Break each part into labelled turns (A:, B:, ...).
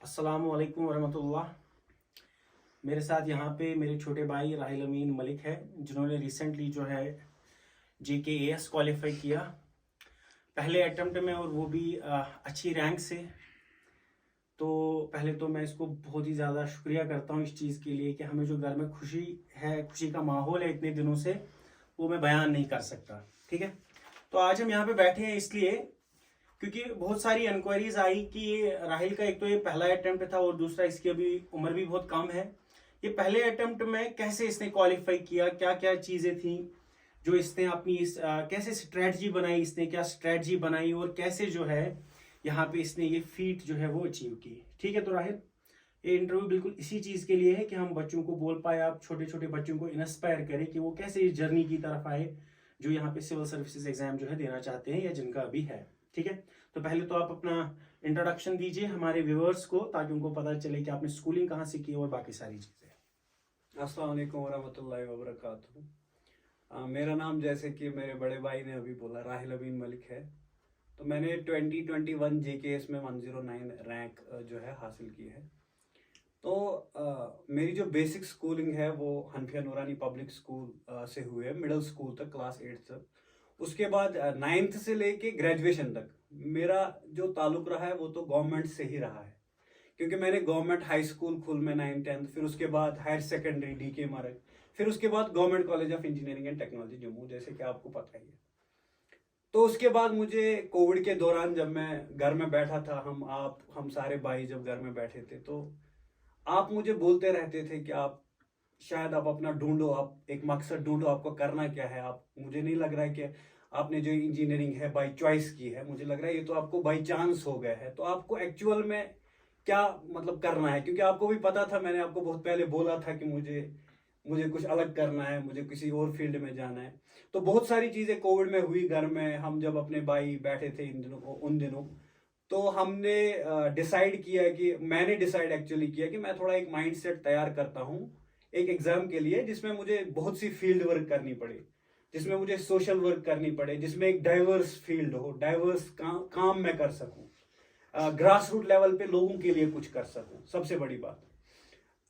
A: अस्सलामु अलैकुम वरहमतुल्लाह। मेरे साथ यहाँ पे मेरे छोटे भाई राहिल अमीन मलिक है, जिन्होंने रिसेंटली जो है JKAS क्वालिफाई किया पहले अटेम्प्ट में, और वो भी अच्छी रैंक से। तो पहले तो मैं इसको बहुत ही ज़्यादा शुक्रिया करता हूँ इस चीज़ के लिए कि हमें जो घर में खुशी है, खुशी का माहौल है इतने दिनों से, वो मैं बयान नहीं कर सकता। ठीक है, तो आज हम यहाँ पे बैठे हैं इसलिए क्योंकि बहुत सारी इंक्वायरीज आई कि राहिल का एक तो ये पहला अटेम्प्ट था और दूसरा इसकी अभी उम्र भी बहुत कम है। ये पहले अटेम्प्ट में कैसे इसने क्वालिफाई किया, क्या क्या चीज़ें थी जो इसने अपनी कैसे स्ट्रेटजी बनाई, इसने क्या स्ट्रेटजी बनाई और कैसे जो है यहाँ पे इसने ये फीट जो है वो अचीव की। ठीक है, तो राहिल, ये इंटरव्यू बिल्कुल इसी चीज़ के लिए है कि हम बच्चों को बोल पाए, आप छोटे छोटे बच्चों को इंस्पायर करें कि वो कैसे इस जर्नी की तरफ आए जो यहाँ पे सिविल सर्विसेज एग्जाम जो है देना चाहते हैं या जिनका अभी है। ठीक है, तो पहले तो आप अपना इंट्रोडक्शन दीजिए हमारे व्यूअर्स को, ताकि उनको पता चले कि आपने स्कूलिंग कहाँ से की और बाकी सारी चीज़ें।
B: अस्सलाम वालेकुम वरहमतुल्लाहि वबरकातुहू। मेरा नाम, जैसे कि मेरे बड़े भाई ने अभी बोला, राहिल अमीन मलिक है। तो मैंने 2021 JKS में 109 रैंक जो है हासिल की है। तो मेरी जो बेसिक स्कूलिंग है वो हनफिया नूरानी पब्लिक स्कूल से हुई है, मिडिल स्कूल तक, क्लास 8 तक। उसके बाद 9th से लेके ग्रेजुएशन तक मेरा जो ताल्लुक रहा है वो तो गवर्नमेंट से ही रहा है, क्योंकि मैंने गवर्नमेंट हाई स्कूल खुल में 9th-10th, फिर उसके बाद हायर सेकेंडरी DK मार्ग, फिर उसके बाद government college of engineering and technology Jammu, जैसे कि आपको पता ही है। तो उसके बाद मुझे कोविड के दौरान जब मैं घर में बैठा था, हम सारे भाई जब घर में बैठे थे, तो आप मुझे बोलते रहते थे कि आप शायद आप अपना ढूंढो, आप एक मकसद ढूंढो, आपको करना क्या है। आप, मुझे नहीं लग रहा है कि आपने जो इंजीनियरिंग है बाई चॉइस की है, मुझे लग रहा है ये तो आपको बाई चांस हो गया है। तो आपको एक्चुअल में क्या मतलब करना है, क्योंकि आपको भी पता था, मैंने आपको बहुत पहले बोला था कि मुझे मुझे कुछ अलग करना है, मुझे किसी और फील्ड में जाना है। तो बहुत सारी चीज़ें कोविड में हुई घर में, हम जब अपने भाई बैठे थे उन दिनों, तो हमने डिसाइड किया कि, मैंने डिसाइड एक्चुअली किया कि मैं थोड़ा एक माइंडसेट तैयार करता हूँ एक एग्जाम के लिए, जिसमें मुझे बहुत सी फील्ड वर्क करनी पड़े, जिसमें मुझे सोशल वर्क करनी पड़े, जिसमें एक डाइवर्स फील्ड हो, डाइवर्स काम मैं कर सकूं, ग्रास रूट लेवल पे लोगों के लिए कुछ कर सकूं, सबसे बड़ी बात।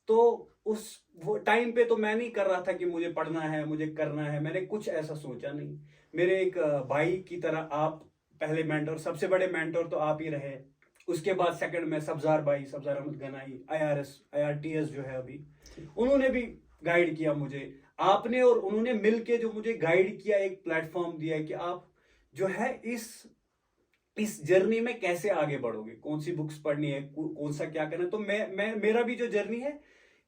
B: तो उस वो टाइम पे तो मैं नहीं कर रहा था कि मुझे पढ़ना है, मुझे करना है, मैंने कुछ ऐसा सोचा नहीं। मेरे एक भाई की तरह आप पहले मेंटर, सबसे बड़े मेंटर तो आप ही रहे। उसके बाद सेकंड में सब्जार भाई, सब्जार अहमद गनाई, IRS IRTS जो है अभी, उन्होंने भी गाइड किया मुझे। आपने और उन्होंने मिलके जो मुझे गाइड किया, एक प्लेटफॉर्म दिया कि आप जो है इस जर्नी में कैसे आगे बढ़ोगे, कौन सी बुक्स पढ़नी है, कौन सा क्या करना है। तो मैं मेरा भी जो जर्नी है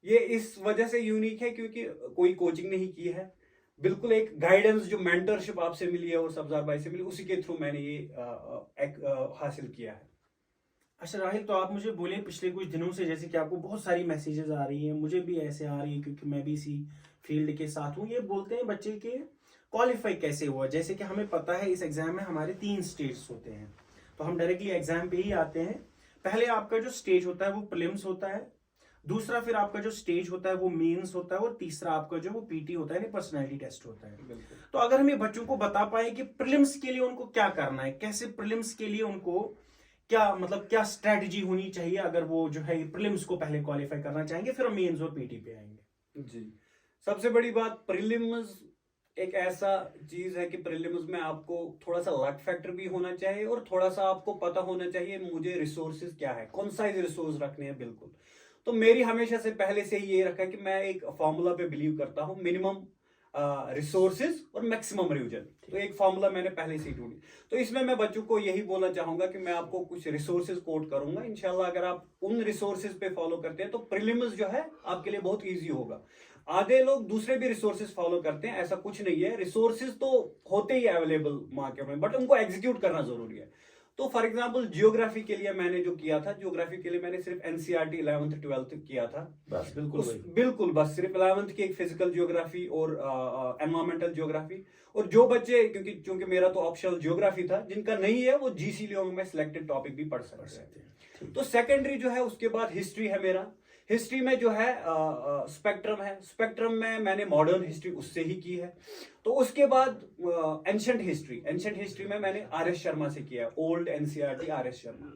B: ये इस वजह से यूनिक है क्योंकि कोई कोचिंग नहीं की है, बिल्कुल एक गाइडेंस जो मेंटरशिप आपसे मिली है और सब्जार भाई से मिली, उसी के थ्रू मैंने ये हासिल किया है।
A: अच्छा राहिल, तो आप मुझे बोले पिछले कुछ दिनों से जैसे कि आपको बहुत सारी मैसेजेस आ रही हैं, मुझे भी ऐसे आ रही है क्योंकि मैं भी इसी फील्ड के साथ हूँ। ये बोलते हैं बच्चे के क्वालिफाई कैसे हुआ। जैसे कि हमें पता है इस एग्जाम में हमारे 3 स्टेज होते हैं, तो हम डायरेक्टली एग्जाम पे ही आते हैं। पहले आपका जो स्टेज होता है वो प्रीलिम्स होता है, दूसरा फिर आपका जो स्टेज होता है वो मेंस होता है, और तीसरा आपका जो वो PT होता है, पर्सनैलिटी टेस्ट होता है। तो अगर हम ये बच्चों को बता पाए कि प्रीलिम्स के लिए उनको क्या करना है, कैसे प्रीलिम्स के लिए उनको क्या मतलब क्या स्ट्रेटजी होनी चाहिए, अगर वो जो है प्रीलिम्स को पहले क्वालिफाई करना चाहेंगे, फिर हम मेंस और PT पे आएंगे।
B: जी, सबसे बड़ी बात, प्रीलिम्स एक ऐसा चीज है कि प्रीलिम्स में आपको थोड़ा सा लक फैक्टर भी होना चाहिए और थोड़ा सा आपको पता होना चाहिए मुझे रिसोर्सेज क्या है, कौन सा रिसोर्स रखने हैं। बिल्कुल, तो मेरी हमेशा से पहले से ही ये रखा है कि मैं एक फॉर्मूला पे बिलीव करता हूँ, मिनिमम रिसोर्सेज और मैक्सिमम रिवीजन। तो एक फॉर्मूला मैंने पहले से ही ढूंढी। तो इसमें मैं बच्चों को यही बोलना चाहूंगा कि मैं आपको कुछ रिसोर्सेज कोट करूंगा, इंशाल्लाह अगर आप उन रिसोर्सेज पे फॉलो करते हैं तो प्रीलिम्स जो है आपके लिए बहुत ईजी होगा। आधे लोग दूसरे भी रिसोर्सेज फॉलो करते हैं, ऐसा कुछ नहीं है, रिसोर्सेज तो होते ही अवेलेबल मार्केट में, बट उनको एग्जीक्यूट करना जरूरी है। तो फॉर एग्जांपल जियोग्राफी के लिए मैंने जो किया था, जियोग्राफी के लिए मैंने सिर्फ NCERT 11th-12th किया था,
A: बस बिल्कुल
B: बिल्कुल बस सिर्फ 11th की एक फिजिकल जियोग्राफी और एनवायरमेंटल जियोग्राफी। और जो बच्चे, क्योंकि मेरा तो ऑप्शनल जियोग्राफी था, जिनका नहीं है वो GC लियोंग में सिलेक्टेड टॉपिक भी पढ़ सकते हैं। तो सेकेंडरी जो है, उसके बाद हिस्ट्री है मेरा। हिस्ट्री में जो है स्पेक्ट्रम है, स्पेक्ट्रम में मैंने मॉडर्न हिस्ट्री उससे ही की है। तो उसके बाद एंशंट हिस्ट्री में मैंने RS शर्मा से किया है, ओल्ड NCERT RS शर्मा।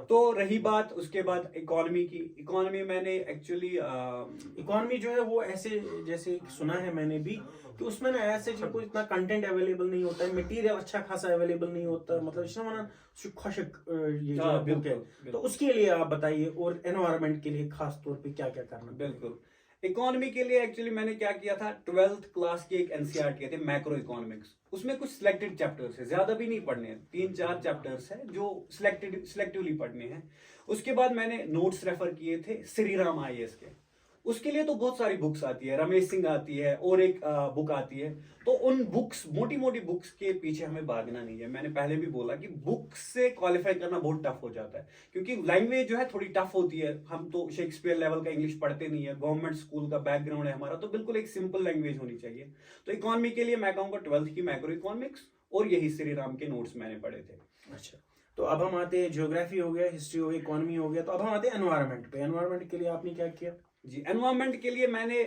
B: तो रही बात उसके बाद इकोनॉमी की। इकोनॉमी मैंने एक्चुअली
A: इकोनॉमी जो है वो ऐसे, जैसे सुना है मैंने भी कि उसमें ना ऐसे जिनको इतना कंटेंट अवेलेबल नहीं होता है, मटेरियल अच्छा खासा अवेलेबल नहीं होता, मतलब इसमें खुशक ये जो है बुक है, तो उसके लिए आप बताइए, और एनवायरनमेंट के लिए खास तौर पे क्या क्या करना।
B: बिल्कुल, इकोनॉमी के लिए एक्चुअली मैंने क्या किया था, 12th क्लास की एक एनसीईआरटी थे मैक्रो इकोनॉमिक्स, उसमें कुछ सिलेक्टेड चैप्टर्स है, ज्यादा भी नहीं पढ़ने हैं, 3-4 चैप्टर्स है जो सिलेक्टिवली पढ़ने हैं। उसके बाद मैंने नोट्स रेफर किए थे श्रीराम आईएएस के, उसके लिए तो बहुत सारी बुक्स आती है, रमेश सिंह आती है और एक बुक आती है, तो उन बुक्स, मोटी मोटी बुक्स के पीछे हमें भागना नहीं है। मैंने पहले भी बोला कि बुक्स से क्वालिफाई करना बहुत टफ हो जाता है, क्योंकि लैंग्वेज जो है थोड़ी टफ होती है, हम तो शेक्सपियर लेवल का इंग्लिश पढ़ते नहीं है, गवर्नमेंट स्कूल का बैकग्राउंड है हमारा, तो बिल्कुल एक सिंपल लैंग्वेज होनी चाहिए। तो इकोनॉमी के लिए मैं कहूँगा 12th की मैक्रो इकोनॉमिक्स और यही श्रीराम के नोट्स मैंने पढ़े थे।
A: अच्छा, तो अब हम आते हैं, ज्योग्राफी हो गया, हिस्ट्री हो गई, इकोनॉमी हो गया, तो अब हम आते हैं एनवायरनमेंट पे। एनवायरनमेंट के लिए आपने क्या किया?
B: जी, एनवायरमेंट के लिए मैंने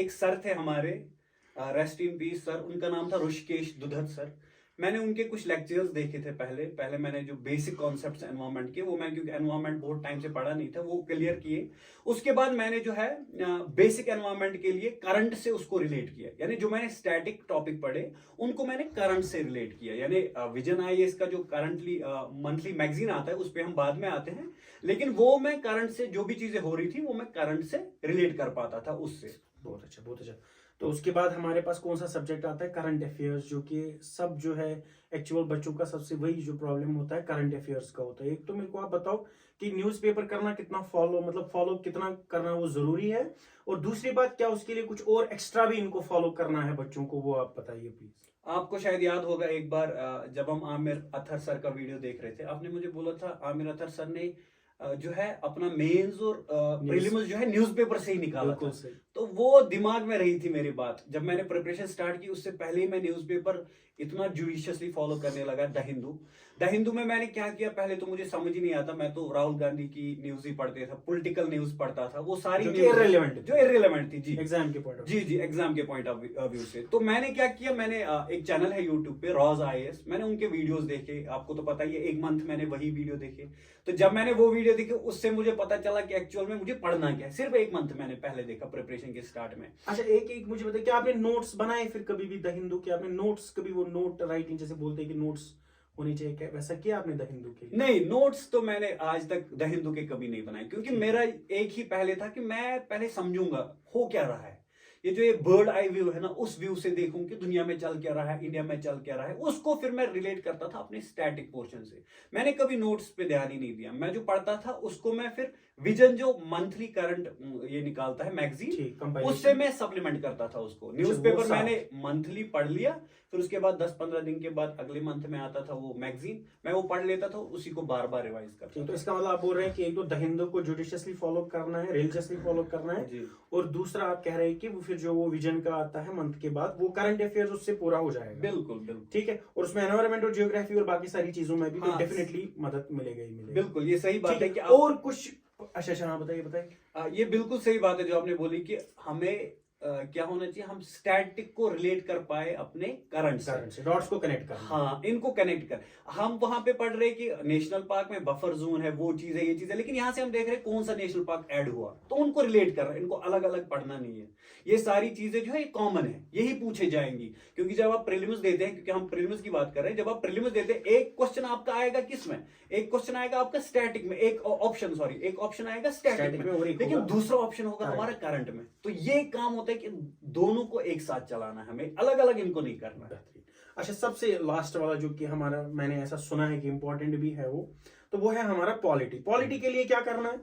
B: एक सर थे हमारे, रेस्ट इन पीस सर, उनका नाम था ऋषिकेश दुधत सर। मैंने उनके कुछ लेक्चर्स देखे थे पहले मैंने जो बेसिक कॉन्सेप्ट्स एनवायरनमेंट के, वो मैं, क्योंकि एनवायरनमेंट बहुत टाइम से पढ़ा नहीं था, वो क्लियर किए। उसके बाद मैंने जो है बेसिक एनवायरनमेंट के लिए करंट से उसको रिलेट किया, यानी जो मैंने स्टैटिक टॉपिक पढ़े उनको मैंने करंट से रिलेट किया, यानी विजन आईएएस का जो करंटली मंथली मैगजीन आता है उस पर हम बाद में आते हैं, लेकिन वो मैं करंट से जो भी चीजें हो रही थी वो मैं करंट से रिलेट कर पाता था उससे।
A: बहुत अच्छा, बहुत अच्छा। तो उसके बाद हमारे पास कौन सा सब्जेक्ट आता है? करंट अफेयर्स, जो कि सब जो है एक्चुअल बच्चों का सबसे वही जो प्रॉब्लम होता है करंट अफेयर्स का होता है। एक तो मेरे को आप बताओ कि न्यूज़पेपर करना कितना फॉलो कितना करना वो जरूरी है, और दूसरी बात क्या उसके लिए कुछ और एक्स्ट्रा भी इनको फॉलो करना है बच्चों को, वो आप बताइए प्लीज।
B: आपको शायद याद होगा एक बार जब हम आमिर अतहर सर का वीडियो देख रहे थे, आपने मुझे बोला था आमिर अतहर सर ने जो है अपना मेंस और प्रीलिम्स जो है न्यूज़पेपर से ही निकाला था। तो वो दिमाग में रही थी मेरी बात, जब मैंने प्रिपरेशन स्टार्ट की उससे पहले ही मैं न्यूज़पेपर इतना जुडिशियसली फॉलो करने लगा। द हिंदू में मैंने क्या किया, पहले तो मुझे समझ ही नहीं आता, मैं तो राहुल गांधी की न्यूज ही पढ़ते था, पॉलिटिकल न्यूज पढ़ता था, वो सारी
A: जो
B: न्यूज इररिलेवेंट थी जी,
A: एग्जाम के पॉइंट
B: जी एग्जाम के पॉइंट ऑफ व्यू से। तो मैंने क्या किया, मैंने एक चैनल है यूट्यूब पे रॉज आईएएस, मैंने उनके वीडियोस देखे, आपको तो पता ही है, 1 मंथ मैंने वही वीडियो देखे। तो जब मैंने वो वीडियो देखे उससे मुझे पता चला कि एक्चुअल में मुझे पढ़ना क्या है, सिर्फ 1 मंथ मैंने पहले देखा प्रिपरेशन के स्टार्ट में।
A: अच्छा, एक मुझे बताइए, क्या आपने नोट्स बनाए फिर कभी भी द हिंदू के? आपने नोट्स कभी, वो नोट राइटिंग जैसे बोलते हैं कि नोट्स होनी चाहिए, क्या वैसा किया आपने द हिंदू के?
B: नहीं, नोट्स तो मैंने आज तक द हिंदू के कभी नहीं बनाए, क्योंकि मेरा एक ही पहले था कि मैं पहले समझूंगा हो क्या रहा है, ये जो ये बर्ड आई व्यू है ना, उस व्यू से देखूं कि दुनिया में चल क्या रहा है, इंडिया में चल क्या रहा है, उसको फिर मैं रिलेट करता था अपने स्टैटिक पोर्शन से। मैंने कभी नोट्स पे ध्यान ही नहीं दिया, मैं जो पढ़ता था उसको मैं फिर विजन जो मंथली करंट ये निकालता है मैगजीन, उससे मैं सप्लीमेंट करता था उसको। न्यूज़पेपर मैंने मंथली पढ़ लिया, फिर उसके बाद 10-15 दिन के बाद अगले मंथ में आता था वो मैगजीन, मैं वो पढ़ लेता था, उसी को बार बार रिवाइज करता था।
A: तो इसका मतलब आप बोल रहे हैं कि एक तो द हिंदू को जुडिशियसली फॉलो करना है, रिलीजियसली फॉलो करना है जी, और दूसरा आप कह रहे हैं कि वो फिर जो वो विजन का आता है मंथ के बाद, वो करंट अफेयर्स उससे पूरा हो जाएगा।
B: बिल्कुल
A: ठीक है, और उसमें एनवायरनमेंट और जियोग्राफी और बाकी सारी चीजों में भी डेफिनेटली मदद मिलेगा ही मिलेगा।
B: बिल्कुल, ये सही बात है कि
A: और कुछ अच्छा हाँ बताइए।
B: ये बिल्कुल सही बात है जो आपने बोली कि हमें क्या होना चाहिए, हम स्टैटिक को रिलेट कर पाए अपने करंट से,
A: डॉट्स को कनेक्ट कर,
B: हाँ इनको कनेक्ट कर। हम वहां पे पढ़ रहे कि नेशनल पार्क में बफर जोन है, वो चीज है, ये चीज है, लेकिन यहाँ से हम देख रहे कौन सा नेशनल पार्क ऐड हुआ, तो उनको रिलेट कर रहे हैं, इनको अलग अलग पढ़ना नहीं है। ये सारी चीजें जो है कॉमन है, यही पूछे जाएंगी, क्योंकि जब आप प्रीलिम्स देते हैं, क्योंकि हम प्रीलिम्स की बात कर रहे हैं, जब आप प्रीलिम्स देते हैं एक क्वेश्चन आपका आएगा किसमें, एक क्वेश्चन आएगा आपका स्टैटिक में, एक ऑप्शन आएगा स्टैटिक में, लेकिन दूसरा ऑप्शन होगा हमारा करंट में। तो ये काम होता है कि दोनों को एक साथ चलाना है, हमें अलग अलग इनको नहीं करना है।
A: अच्छा, सबसे लास्ट वाला जो कि हमारा, मैंने ऐसा सुना है कि इंपॉर्टेंट भी है वो है हमारा पॉलिटी के लिए क्या करना है?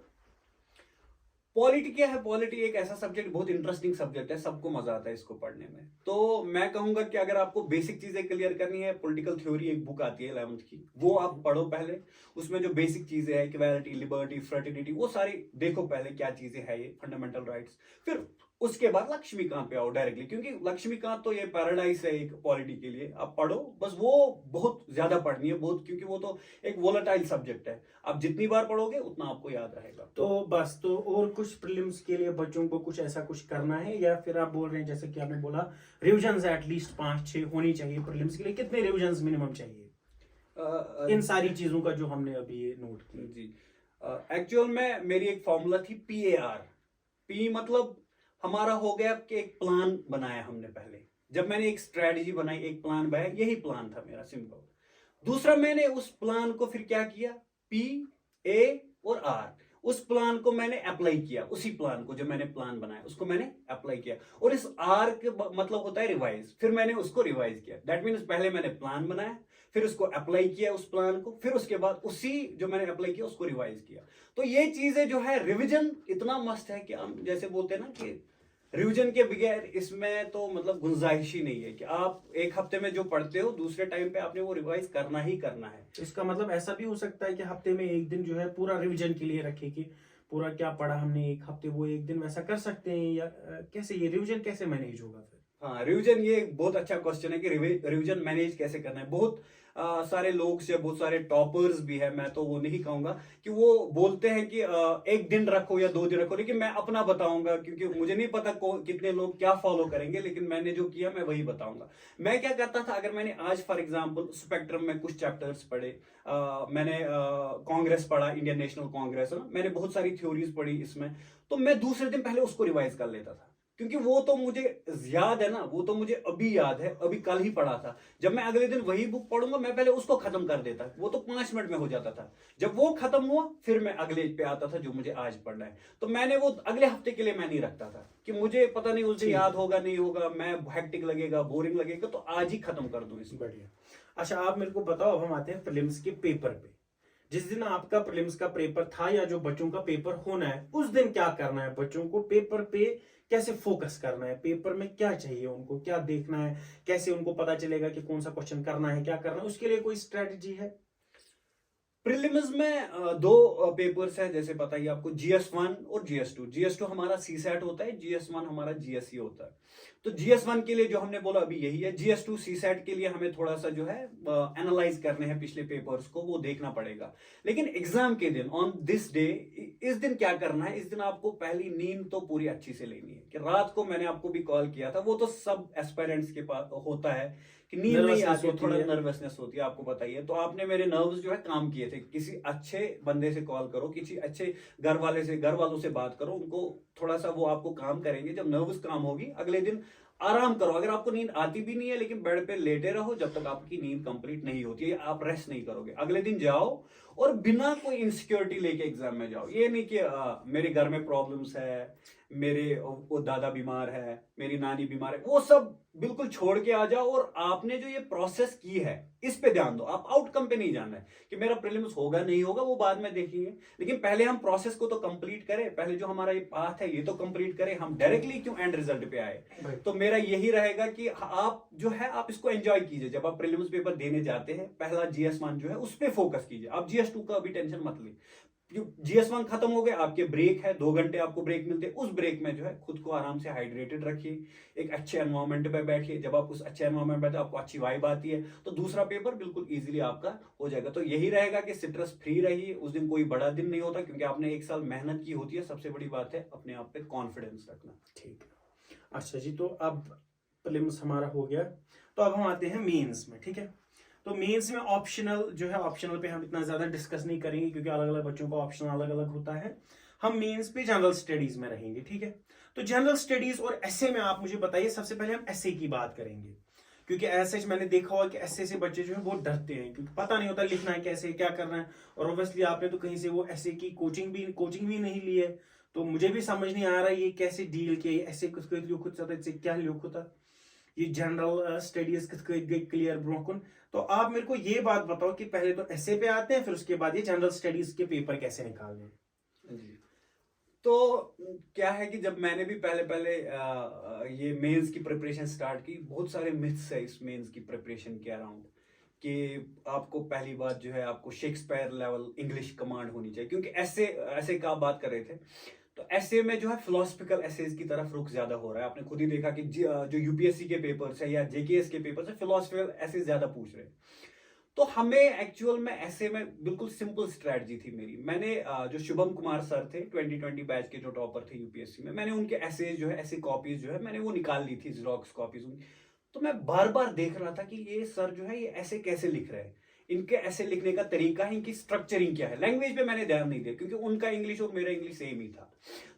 B: पॉलिटी क्या है, पॉलिटी एक ऐसा सब्जेक्ट, बहुत इंटरेस्टिंग सब्जेक्ट है, सबको मजा आता है इसको पढ़ने में। तो मैं कहूंगा कि अगर आपको बेसिक चीजें क्लियर करनी है, पॉलिटिकल थ्योरी एक बुक आती है 11th की, वो आप पढ़ो पहले, उसमें जो बेसिक चीजें है, इक्वालिटी, लिबर्टी, फ्रेटर्निटी, वो सारी देखो पहले क्या चीजें है ये, फंडामेंटल राइट्स। फिर उसके बाद लक्ष्मीकांत पे आओ डायरेक्टली, क्योंकि लक्ष्मीकांत तो ये पैराडाइज है एक पॉलिटी के लिए, आप पढ़ो बस, वो बहुत ज्यादा पढ़नी है बहुत, क्योंकि वो तो एक वोलेटाइल सब्जेक्ट है, आप जितनी बार पढ़ोगे उतना आपको याद रहेगा।
A: तो बस, तो और कुछ प्रीलिम्स के लिए बच्चों को कुछ ऐसा कुछ करना है, या फिर आप बोल रहे हैं जैसे कि आपने बोला रिविजन एटलीस्ट 5-6 होनी चाहिए प्रीलिम्स के लिए? कितने रिविजन मिनिमम चाहिए? इन सारी चीजों का जो हमने अभी ये नोट किया।
B: जी, एक्चुअल में मेरी एक फॉर्मूला थी PAR। पी मतलब हमारा हो गया कि एक प्लान बनाया हमने पहले। जब मैंने एक स्ट्रेटजी बनाई, एक प्लान बनाया, यही प्लान था मेरा, सिंपल। दूसरा, मैंने उस प्लान को फिर क्या किया, PA और R, उस प्लान को मैंने अप्लाई किया। उसी प्लान को जो मैंने प्लान बनाया उसको मैंने अप्लाई किया। और इस R के मतलब होता है रिवाइज। फिर मैंने उसको रिवाइज किया। दैट मीन्स पहले मैंने प्लान बनाया, फिर उसको अप्लाई किया उस प्लान को, फिर उसके बाद उसी जो मैंने अप्लाई किया उसको रिवाइज किया। तो ये चीजें जो है, रिविजन इतना मस्त है कि हम जैसे बोलते हैं ना कि रिविजन के बगैर इसमें तो मतलब गुंजाइश ही नहीं है कि आप एक हफ्ते में जो पढ़ते हो दूसरे टाइम पे आपने वो रिवाइज करना ही करना है।
A: इसका मतलब ऐसा भी हो सकता है कि हफ्ते में एक दिन जो है पूरा रिवीजन के लिए रखे कि पूरा क्या पढ़ा हमने एक हफ्ते, वो एक दिन वैसा कर सकते हैं, या कैसे ये रिवीजन कैसे मैनेज होगा फिर?
B: हाँ, रिवीजन ये एक बहुत अच्छा क्वेश्चन है कि रिवीजन मैनेज कैसे करना है। बहुत सारे लोग से, बहुत सारे टॉपर्स भी है, मैं तो वो नहीं कहूंगा कि वो बोलते हैं कि एक दिन रखो या 2 दिन रखो, लेकिन मैं अपना बताऊंगा क्योंकि मुझे नहीं पता कितने लोग क्या फॉलो करेंगे, लेकिन मैंने जो किया मैं वही बताऊंगा। मैं क्या करता था, अगर मैंने आज फॉर एग्जांपल स्पेक्ट्रम में कुछ चैप्टर्स पढ़े, मैंने कांग्रेस पढ़ा, इंडियन नेशनल कांग्रेस है ना, मैंने बहुत सारी थ्योरीज पढ़ी इसमें, तो मैं दूसरे दिन पहले उसको रिवाइज कर लेता था, क्योंकि वो तो मुझे याद है ना, वो तो मुझे अभी याद है, अभी कल ही पढ़ा था। जब मैं अगले दिन वही बुक पढ़ूंगा, मैं पहले उसको खत्म कर देता, वो तो 5 मिनट में हो जाता था। जब वो खत्म हुआ फिर मैं अगले पे आता था जो मुझे आज पढ़ना है। तो मैंने वो अगले हफ्ते के लिए मैं नहीं रखता था कि मुझे पता नहीं उस दिन याद होगा नहीं होगा, मैं हेक्टिक लगेगा, बोरिंग लगेगा, तो आज ही खत्म कर दूं इसको।
A: बढ़िया। अच्छा, आप मेरे को बताओ, अब हम आते हैं प्रीलिम्स के पेपर पे। जिस दिन आपका प्रीलिम्स का पेपर था या जो बच्चों का पेपर होना है, उस दिन क्या करना है बच्चों को? पेपर पे कैसे फोकस करना है? पेपर में क्या चाहिए उनको, क्या देखना है, कैसे उनको पता चलेगा कि कौन सा क्वेश्चन करना है, क्या करना है? उसके लिए कोई स्ट्रेटजी है?
B: प्रीलिम्स में दो पेपर्स है, जैसे पता ही आपको, GS1 और GS2। GS2 हमारा CSAT होता है, GS1 हमारा GSE होता है। तो GS1 के लिए जो हमने बोला अभी यही है। GS2 CSAT के लिए हमें थोड़ा सा जो है एनालाइज करने हैं पिछले पेपर्स को, वो देखना पड़ेगा। लेकिन एग्जाम के दिन, ऑन दिस डे, इस दिन क्या करना है, इस दिन आपको पहली नींद तो पूरी अच्छी से लेनी है। कि रात को मैंने आपको भी कॉल किया था, वो तो सब एस्पायरेंट्स के पास होता है कि नींद नहीं आती, थोड़ा नर्वसनेस होती है, आपको बताइए। तो आपने मेरे नर्व्स जो है काम किए थे। किसी अच्छे बंदे से कॉल करो, किसी अच्छे घर वालों से बात करो, उनको थोड़ा सा वो आपको काम करेंगे। जब नर्वस काम होगी अगले दिन आराम करो। अगर आपको नींद आती भी नहीं है, लेकिन बेड पे लेटे रहो जब तक आपकी नींद कंप्लीट नहीं होती है, आप रेस्ट नहीं करोगे। अगले दिन जाओ और बिना कोई इनसिक्योरिटी लेके एग्जाम में जाओ। ये नहीं कि मेरे घर में प्रॉब्लम्स है, मेरे वो दादा बीमार है, मेरी नानी बीमार है, वो सब बिल्कुल छोड़ के आ जाओ। और आपने जो ये प्रोसेस की है इस पे ध्यान दो। आप आउटकम पे नहीं जाना है कि मेरा प्रीलिम्स होगा नहीं होगा, वो बाद में देखेंगे। लेकिन पहले हम प्रोसेस को तो कंप्लीट करें, पहले जो हमारा ये पाथ है ये तो कंप्लीट करें। हम डायरेक्टली क्यों एंड रिजल्ट पे आए? तो मेरा यही रहेगा कि आप जो है आप इसको एंजॉय कीजिए। जब आप प्रीलिम्स पेपर देने जाते हैं, पहला GS1 जो है उस पर फोकस कीजिए। आप GS2 का अभी टेंशन मत लीजिए। GS1 खत्म हो गए, आपके ब्रेक है, 2 घंटे आपको ब्रेक मिलते हैं। उस ब्रेक में जो है खुद को आराम से हाइड्रेटेड रखिए, एक अच्छे एनवायरनमेंट पे बैठिए। जब आप उस अच्छे एनवायरनमेंट में बैठे, आपको अच्छी वाइब आती है, तो दूसरा पेपर बिल्कुल इजीली आपका हो जाएगा। तो यही रहेगा कि स्ट्रेस फ्री रहिए। उस दिन कोई बड़ा दिन नहीं होता, क्योंकि आपने 1 साल मेहनत की होती है। सबसे बड़ी बात है अपने आप पे कॉन्फिडेंस रखना।
A: ठीक है। अच्छा जी, तो अब प्रीलिम्स हमारा हो गया, तो अब हम आते हैं मेंस में। ठीक है, तो मेंस में ऑप्शनल जो है, ऑप्शनल पे हम इतना ज्यादा डिस्कस नहीं करेंगे क्योंकि अलग अलग बच्चों का ऑप्शन अलग अलग होता है। हम मेंस पे जनरल स्टडीज में रहेंगे। ठीक है, तो जनरल स्टडीज और एसए में आप मुझे बताइए। सबसे पहले हम एसए की बात करेंगे, क्योंकि ऐसे मैंने देखा हुआ कि एसए से बच्चे जो है बहुत डरते हैं, क्योंकि पता नहीं होता लिखना है कैसे, क्या करना है। और ऑब्वियसली आपने तो कहीं से वो एसए की कोचिंग भी नहीं ली है, तो मुझे भी समझ नहीं आ रहा है ये कैसे डील किया, ऐसे क्या लिखो होता ये जनरल स्टडीज क्लियर ब्रोकन। तो आप मेरे को ये बात बताओ कि पहले तो ऐसे पे आते हैं, फिर उसके बाद ये जनरल स्टडीज के पेपर कैसे निकालने हैं?
B: जी, तो क्या है कि जब मैंने भी पहले ये मेंस की प्रिपरेशन स्टार्ट की, बहुत सारे मिथ्स है इस मेंस की प्रिपरेशन के अराउंड। कि आपको पहली बात जो है, आपको शेक्सपियर लेवल इंग्लिश कमांड होनी चाहिए, क्योंकि ऐसे ऐसे का आप बात कर रहे थे। तो ऐसे में जो है फिलोसफिकल एसेज की तरफ रुख ज्यादा हो रहा है। आपने खुद ही देखा कि जो यूपीएससी के पेपर्स है या जेकेएस के पेपर्स है, फिलोसफिकल एसेज ज्यादा पूछ रहे हैं। तो हमें एक्चुअल में ऐसे में बिल्कुल सिंपल स्ट्रेटजी थी मेरी। मैंने जो शुभम कुमार सर थे 2020 बैच के, जो टॉपर थे यूपीएससी में, मैंने उनके एसेज जो है, ऐसे कॉपीज जो है, मैंने वो निकाल ली थी, जेरोक्स कॉपीज। तो मैं बार बार देख रहा था कि ये सर जो है ये ऐसे कैसे लिख रहे हैं, इनके ऐसे लिखने का तरीका है, इनकी स्ट्रक्चरिंग क्या है। लैंग्वेज पे मैंने ध्यान नहीं दिया क्योंकि उनका इंग्लिश और मेरा इंग्लिश सेम ही था।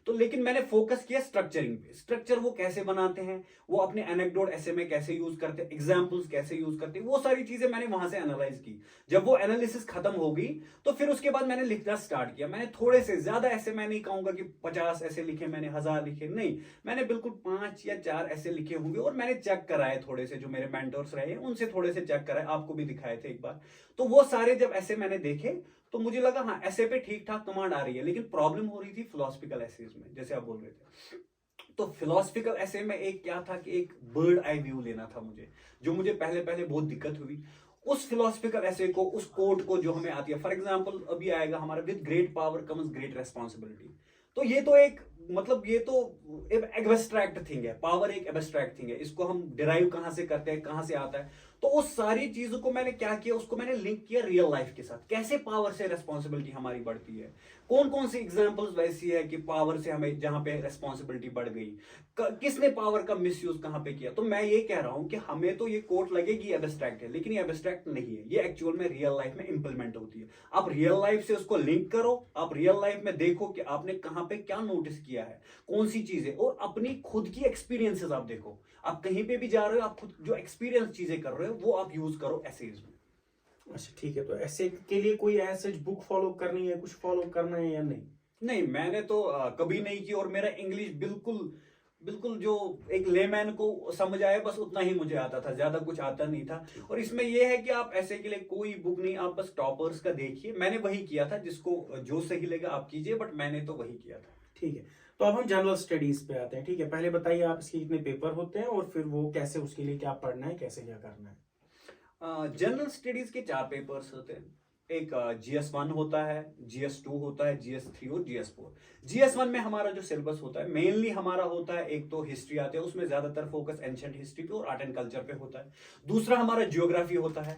B: तो लेकिन मैंने फोकस किया स्ट्रक्चरिंग पे, स्ट्रक्चर वो कैसे बनाते हैं, वो अपने एनेक्डोट ऐसे में कैसे यूज करते हैं, एग्जाम्पल्स कैसे यूज करते हैं, वो सारी चीजें मैंने वहां से एनालाइज की। जब वो एनालिसिस खत्म हो गई तो फिर उसके बाद मैंने लिखना स्टार्ट किया। मैंने थोड़े से ज्यादा ऐसे, मैं नहीं कहूंगा कि 50 ऐसे लिखे मैंने, 1000 लिखे, नहीं, मैंने बिल्कुल 5 या 4 ऐसे लिखे होंगे। और मैंने चेक कराए थोड़े से, जो मेरे मेंटर्स रहे उनसे थोड़े से चेक कराए, आपको भी दिखाए थे एक बार। तो वो सारे जब ऐसे मैंने देखे तो मुझे लगा हाँ ऐसे पे ठीक ठाक कमांड आ रही है। लेकिन प्रॉब्लम हो रही थी फिलोसफिकल एसेज में, जैसे आप बोल रहे थे। तो फिलोसफिकल ऐसे में एक क्या था कि एक बर्ड आई व्यू लेना था मुझे, जो मुझे पहले पहले बहुत दिक्कत हुई। उस फिलोसफिकल ऐसे को, उस कोट को जो हमें आती है, फॉर एग्जांपल अभी आएगा हमारा, with great power comes great responsibility. तो ये तो एक, मतलब ये तो एक एब्स्ट्रैक्ट थिंग है, पावर एक एब्स्ट्रैक्ट थिंग है, इसको हम डिराइव कहां से करते हैं, कहां से आता है। तो उस सारी चीजों को मैंने क्या किया, उसको मैंने लिंक किया रियल लाइफ के साथ, कैसे पावर से रेस्पॉन्सिबिलिटी हमारी बढ़ती है, कौन कौन सी एग्जांपल्स वैसी है कि पावर से हमें जहां पे रेस्पॉन्सिबिलिटी बढ़ गई, किसने पावर का मिसयूज कहां पे किया। तो मैं ये कह रहा हूं कि हमें तो ये कोट लगेगी एब्स्ट्रैक्ट है, लेकिन ये एब्स्ट्रैक्ट नहीं है, ये एक्चुअल में रियल लाइफ में इंप्लीमेंट होती है। आप रियल लाइफ से उसको लिंक करो, आप रियल लाइफ में देखो कि आपने कहां पे क्या नोटिस किया है, कौन सी चीजें, और अपनी खुद की एक्सपीरियंसेस आप देखो। आप कहीं पे भी जा रहे हो, आप खुद जो एक्सपीरियंस चीजें कर रहे हो वो आप यूज करो एसेज में।
A: अच्छा ठीक है, तो ऐसे के लिए कोई ऐसे बुक फॉलो करनी है, कुछ फॉलो करना है या नहीं?
B: नहीं, मैंने तो कभी नहीं की, और मेरा इंग्लिश बिल्कुल बिल्कुल जो एक लेमैन को समझ आए बस उतना ही मुझे आता था, ज्यादा कुछ आता नहीं था। और इसमें यह है कि आप ऐसे के लिए कोई बुक नहीं, आप बस टॉपर्स का देखिए। मैंने वही किया था, जिसको जो सही लगा आप कीजिए, बट मैंने तो वही किया था।
A: ठीक है, तो अब हम जनरल स्टडीज पे आते हैं। ठीक है, पहले बताइए आप इसके कितने पेपर होते हैं और फिर वो कैसे, उसके लिए क्या पढ़ना है, कैसे क्या करना है?
B: जनरल स्टडीज के 4 पेपर्स होते हैं। एक GS1 होता है, GS2 होता है, GS3 और GS4। GS1 में हमारा जो सिलेबस होता है मेनली हमारा होता है, एक तो हिस्ट्री आते हैं, उसमें ज्यादातर फोकस एंशिएंट हिस्ट्री पे और आर्ट एंड कल्चर पे होता है। दूसरा हमारा जियोग्राफी होता है।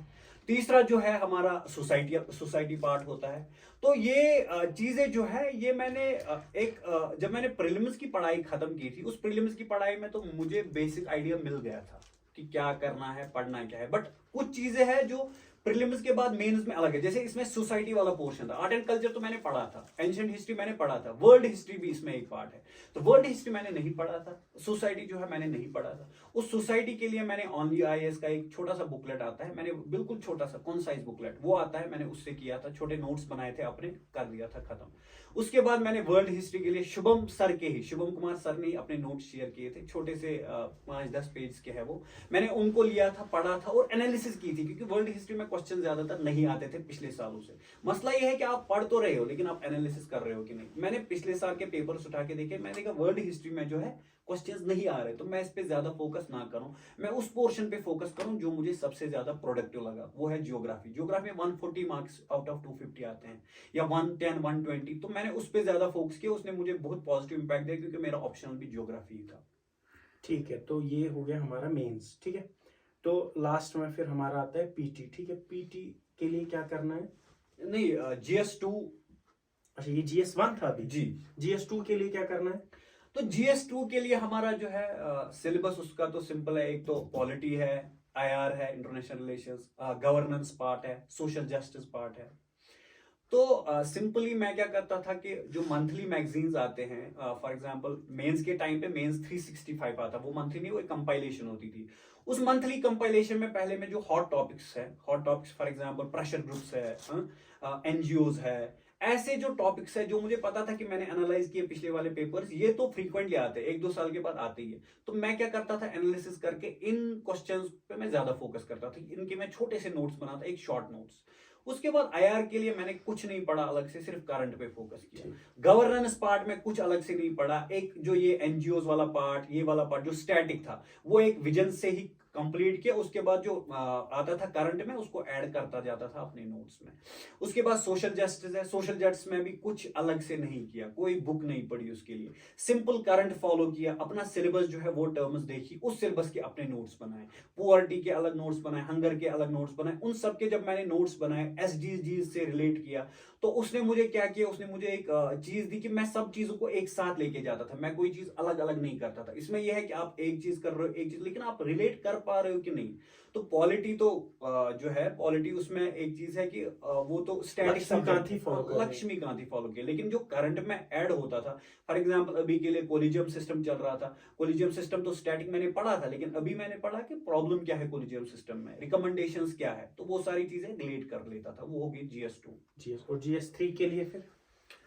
B: तीसरा जो है हमारा सोसाइटी पार्ट होता है। तो ये चीजें जो है ये मैंने जब मैंने प्रीलिम्स की पढ़ाई खत्म की थी, उस प्रीलिम्स की पढ़ाई में तो मुझे बेसिक आइडिया मिल गया था कि क्या करना है, पढ़ना क्या है। बट कुछ चीजें हैं जो प्रीलिम्स के बाद मेंस में अलग है। जैसे इसमें सोसाइटी वाला पोर्शन था, आर्ट एंड कल्चर तो मैंने पढ़ा था, एंशिएंट हिस्ट्री मैंने पढ़ा था, वर्ल्ड हिस्ट्री भी इसमें एक पार्ट है। तो वर्ल्ड हिस्ट्री मैंने नहीं पढ़ा था, सोसाइटी जो है मैंने नहीं पढ़ा था। उस सोसाइटी के लिए मैंने ओनली IAS का एक छोटा सा बुकलेट आता है, मैंने बिल्कुल छोटा सा कॉन्साइज बुकलेट वो आता है, मैंने उससे किया था, छोटे नोट्स बनाए थे अपने, कर दिया था खत्म। उसके बाद मैंने वर्ल्ड हिस्ट्री के लिए शुभम कुमार सर ने अपने नोट्स शेयर किए थे, छोटे से 5-10 पेज के है वो, मैंने उनको लिया था, पढ़ा था और एनालिसिस की थी। क्योंकि वर्ल्ड हिस्ट्री में क्वेश्चन ज्यादातर नहीं आते थे पिछले सालों से। मसला ये है कि आप पढ़ तो रहे हो लेकिन आप एनालिसिस कर रहे हो कि नहीं। मैंने पिछले साल के पेपर्स उठा के देखे, मैंने देखा वर्ल्ड हिस्ट्री में जो है क्वेश्चंस नहीं आ रहे, तो मैं इस पे ज्यादा फोकस ना करूं, मैं उस पोर्शन पे फोकस करूं जो मुझे सबसे ज्यादा प्रोडक्टिव लगा, वो है जियोग्राफी। जियोग्राफी में 140 मार्क्स आउट ऑफ 250 आते हैं, या 110 120, तो मैंने उस पे ज्यादा फोकस किया। उसने मुझे बहुत पॉजिटिव इंपैक्ट दिया क्योंकि मेरा ऑप्शनल भी जियोग्राफी ही था।
A: ठीक है, तो ये हो गया हमारा मेंस। ठीक है, तो लास्ट में फिर हमारा आता है पीटी। ठीक है, पीटी के लिए क्या करना है?
B: नहीं, GS2।
A: अच्छा, ये GS1 था अभी
B: जी।
A: GS2 के लिए क्या करना है?
B: तो GS2 के लिए हमारा जो है सिलेबस उसका तो सिंपल है। एक तो पॉलिटी है, IR है, इंटरनेशनल रिलेशंस, गवर्नेंस पार्ट है, सोशल जस्टिस पार्ट है। तो सिंपली मैं क्या करता था कि जो मंथली मैगजीन्स आते हैं, फॉर एग्जांपल मेंस के टाइम पे मेंस 365 आता, वो मंथली नहीं, वो एक कंपाइलेशन होती थी। उस मंथली कंपाइलेशन में पहले में जो hot topics for example pressure groups है, NGOs है, ऐसे जो टॉपिक्स है जो मुझे पता था कि मैंने एनालाइज किए पिछले वाले पेपर्स, ये तो फ्रीक्वेंटली आते हैं, 1-2 साल के बाद आते ही है। तो मैं क्या करता था, एनालिसिस करके इन क्वेश्चंस पे मैं ज्यादा फोकस करता था, इनके मैं छोटे से नोट्स बनाता, एक शॉर्ट नोट्स। उसके बाद IR के लिए मैंने कुछ नहीं पढ़ा अलग से, सिर्फ करंट पे फोकस किया। गवर्नेंस पार्ट में कुछ अलग से नहीं पढ़ा, एक जो ये NGOs वाला पार्ट, ये वाला पार्ट जो स्टैटिक था, वो एक विजन से ही कंप्लीट किया। उसके बाद जो आता था करंट में, उसको ऐड करता जाता था अपने नोट्स में। उसके बाद सोशल जस्टिस है, सोशल जस्टिस में भी कुछ अलग से नहीं किया, कोई बुक नहीं पढ़ी उसके लिए, सिंपल करंट फॉलो किया, अपना सिलेबस जो है वो टर्म्स देखी, उस सिलेबस के अपने नोट्स बनाए, पुअर्टी के अलग नोट्स बनाए, हंगर के अलग नोट्स बनाए। उन सब के जब मैंने नोट्स बनाए, SDGs से रिलेट किया, तो उसने मुझे क्या किया, उसने मुझे एक चीज दी कि मैं सब चीजों को एक साथ लेके जाता था, मैं कोई चीज अलग अलग नहीं करता था। इसमें यह है कि आप एक चीज कर रहे हो, एक चीज, लेकिन आप रिलेट कर पा रहे हो कि नहीं। तो पॉलिटी तो जो है पॉलिटी, उसमें एक चीज है कि वो तो स्टैटिक
A: लक्ष्मीकांत ही follow कर रहे हैं।
B: लक्ष्मीकांत ही फॉलो किया, लेकिन जो करंट में ऐड होता था, फॉर एग्जाम्पल अभी के लिए कोलिजियम सिस्टम चल रहा था। कोलिजियम सिस्टम तो स्टैटिक मैंने पढ़ा था, लेकिन अभी मैंने पढ़ा कि प्रॉब्लम क्या है कोलिजियम सिस्टम में, रिकमेंडेशंस क्या है, तो वो सारी चीजें रिलेट कर लेता था। वो हो गई GS2।
A: GS और GS3 के लिए फिर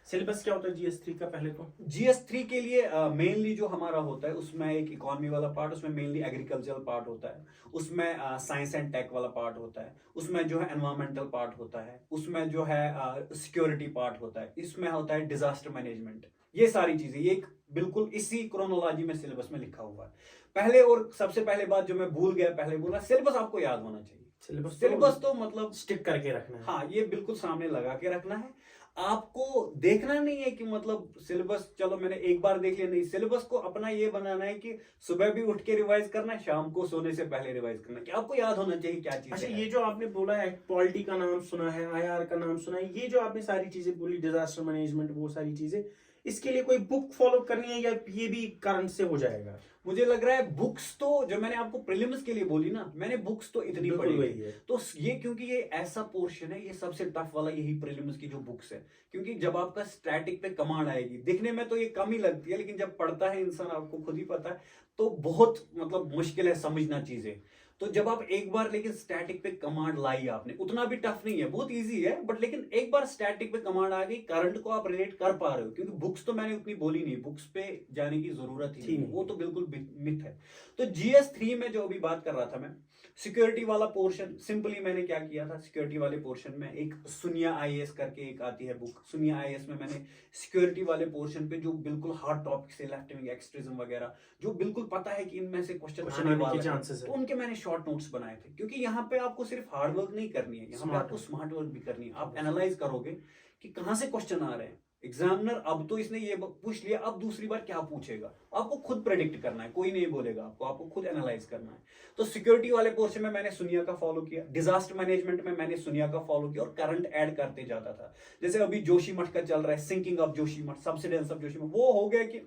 A: सिलेबस क्या होता है GS3 का? पहले तो
B: GS3 के लिए मेनली जो हमारा होता है, उसमें एक इकोनॉमी वाला पार्ट, उसमें मेनली एग्रीकल्चरल पार्ट होता है, उसमें साइंस एंड टेक वाला पार्ट होता है, उसमें जो है एनवायरमेंटल पार्ट होता है, उसमें जो है सिक्योरिटी पार्ट होता है, इसमें होता है डिजास्टर मैनेजमेंट। ये सारी चीजें ये एक बिल्कुल इसी क्रोनोलॉजी में सिलेबस में लिखा हुआ है। पहले और सबसे पहले बात जो मैं भूल गया, पहले बोला, सिलेबस आपको याद होना चाहिए। सिलेबस तो मतलब
A: स्टिक करके रखना है।
B: हाँ, ये बिल्कुल सामने लगा के रखना है। आपको देखना नहीं है कि मतलब सिलेबस चलो मैंने एक बार देख लिया, नहीं, सिलेबस को अपना ये बनाना है कि सुबह भी उठ के रिवाइज करना है, शाम को सोने से पहले रिवाइज करना है, कि आपको याद होना चाहिए क्या चीज
A: अच्छा,
B: है।
A: ये जो आपने बोला है, पॉलिटी का नाम सुना है, IR का नाम सुना है, ये जो आपने सारी चीजें बोली, डिजास्टर मैनेजमेंट, वो सारी चीजें, इसके लिए कोई बुक फॉलो करनी है या ये भी करंट से हो जाएगा?
B: मुझे लग रहा है बुक्स तो जो मैंने आपको प्रीलिम्स के लिए बोली ना, मैंने बुक्स तो इतनी
A: बिल्कुल
B: पढ़ी
A: वही
B: है।
A: है।
B: तो ये क्योंकि ये ऐसा पोर्शन है, ये सबसे टफ वाला यही प्रीलिम्स की जो बुक्स है, क्योंकि जब आपका स्टैटिक पे कमांड आएगी, दिखने में तो ये कम ही लगती है, लेकिन जब पढ़ता है इंसान, आपको खुद ही पता है, तो बहुत मतलब मुश्किल है समझना चीजें। तो जब आप एक बार लेकिन स्टैटिक पे कमांड लाई आपने, उतना भी टफ नहीं है, बहुत इजी है, बट लेकिन एक बार स्टैटिक पे कमांड आ गई, करंट को आप रिलेट कर पा रहे हो, क्योंकि बुक्स तो मैंने उतनी बोली नहीं, बुक्स पे जाने की जरूरत ही नहीं, वो तो बिल्कुल मिथ है। तो GS3 में जो अभी बात कर रहा था मैं, सिक्योरिटी वाला पोर्शन, सिंपली मैंने क्या किया था, सिक्योरिटी वाले पोर्शन में एक सुनिया IAS करके एक आती है बुक, सुनिया IAS में मैंने सिक्योरिटी वाले पोर्शन पे जो बिल्कुल हार्ड टॉपिक्स है, लेफ्ट विंग एक्सट्रीज्म वगैरह, जो बिल्कुल पता है कि इनमें से क्वेश्चन आने वाले हैं, तो उनके मैंने शॉर्ट नोट्स बनाए थे। क्योंकि यहाँ पे आपको सिर्फ हार्ड वर्क नहीं करनी है, यहाँ पे आपको स्मार्ट वर्क भी करनी है। आप एनालाइज करोगे कि कहाँ से क्वेश्चन आ रहे हैं, एग्जामिनर अब तो इसने ये पूछ लिया, अब दूसरी बार क्या पूछेगा, आपको खुद प्रेडिक्ट करना है, कोई नहीं बोलेगा आपको, आपको खुद एनालाइज करना है। तो सिक्योरिटी वाले पोर्शन में मैंने सुनिया का फॉलो किया, डिजास्टर मैनेजमेंट में मैंने सुनिया का फॉलो किया, और करंट ऐड करते जाता था। जैसे अभी जोशीमठ का चल रहा है, sinking of Joshimath, subsidence of Joshimath, वो हो गया कि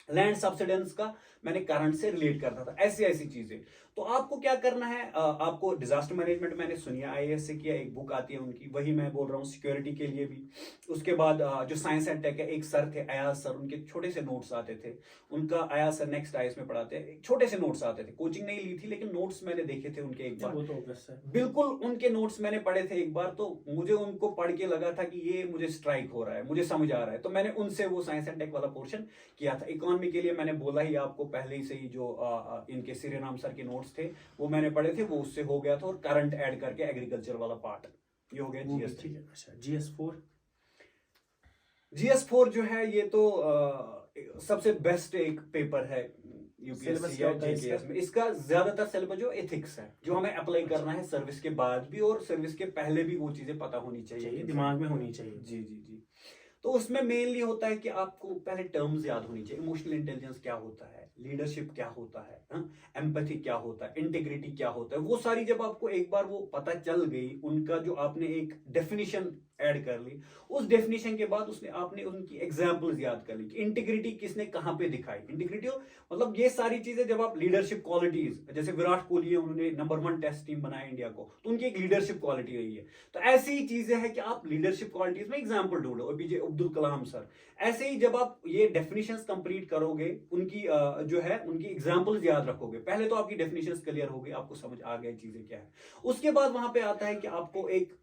B: लैंड सब्सिडेंस का मैंने करंट से रिलेट करता था, ऐसी ऐसी चीजें। तो आपको क्या करना है, आपको डिजास्टर मैनेजमेंट मैंने सुनिया IAS से किया, एक बुक आती है उनकी, वही मैं बोल रहा हूँ सिक्योरिटी के लिए भी। उसके बाद जो साइंस एंड टेक है, एक सर थे अयाज सर, उनके छोटे से नोट्स आते थे, उनका अयाज सर नेक्स्ट IAS में पढ़ाते हैं, छोटे से नोट्स आते थे, कोचिंग नहीं ली थी, लेकिन नोट्स मैंने देखे थे उनके एक बार,
A: वो तो obvious है।
B: बिल्कुल उनके नोट्स मैंने पढ़े थे एक बार, तो मुझे उनको पढ़ के लगा था कि ये मुझे स्ट्राइक हो रहा है, मुझे समझ आ रहा है, तो मैंने उनसे वो साइंस एंड टेक वाला पोर्शन किया था। इकोनॉमी के लिए मैंने बोला ही आपको पहले ही से ही, जो इनके श्रीराम सर के नोट्स थे वो मैंने पढ़े थे, वो उससे हो गया था, और करंट ऐड करके एग्रीकल्चर वाला पार्ट, ये हो गया GS3।
A: ठीक है। अच्छा, GS4?
B: GS4 जो है ये तो सबसे बेस्ट एक पेपर है
A: Syllabus
B: UPSC
A: क्या
B: या
A: होता है
B: JKS में। इसका ज्यादातर सिलेबस जो एथिक्स है, जो हमें अप्लाई करना है सर्विस के बाद भी और सर्विस के पहले भी, वो चीजें पता होनी चाहिए,
A: दिमाग में होनी चाहिए।
B: जी जी जी। तो उसमें मेनली होता है कि आपको पहले टर्म्स याद होनी चाहिए, इमोशनल इंटेलिजेंस क्या होता है, लीडरशिप क्या होता है, एम्पैथी क्या होता है, इंटीग्रिटी क्या होता है, वो सारी जब आपको एक बार वो पता चल गई, उनका जो आपने एक डेफिनेशन ऐड कर ली, उस डेफिनेशन के बाद उसने आपने उनकी एग्जांपल्स याद कर ली कि इंटीग्रिटी किसने कहां पे दिखाई, इंटीग्रिटी मतलब ये सारी चीजें जब आप लीडरशिप क्वालिटीज, जैसे विराट कोहली है, उन्होंने नंबर 1 टेस्ट टीम बनाया इंडिया को, तो उनकी एक लीडरशिप क्वालिटी रही है। तो ऐसी ही चीजें हैं कि आप लीडरशिप क्वालिटीज में एग्जांपल ढूंढो, APJ अब्दुल कलाम सर, ऐसे ही जब आप ये डेफिनेशंस कंप्लीट करोगे, उनकी जो है उनकी एग्जांपल्स याद रखोगे, पहले तो आपकी डेफिनेशंस क्लियर हो गई, आपको समझ आ गया चीजें क्या है। उसके बाद वहां पे आता है कि आपको एक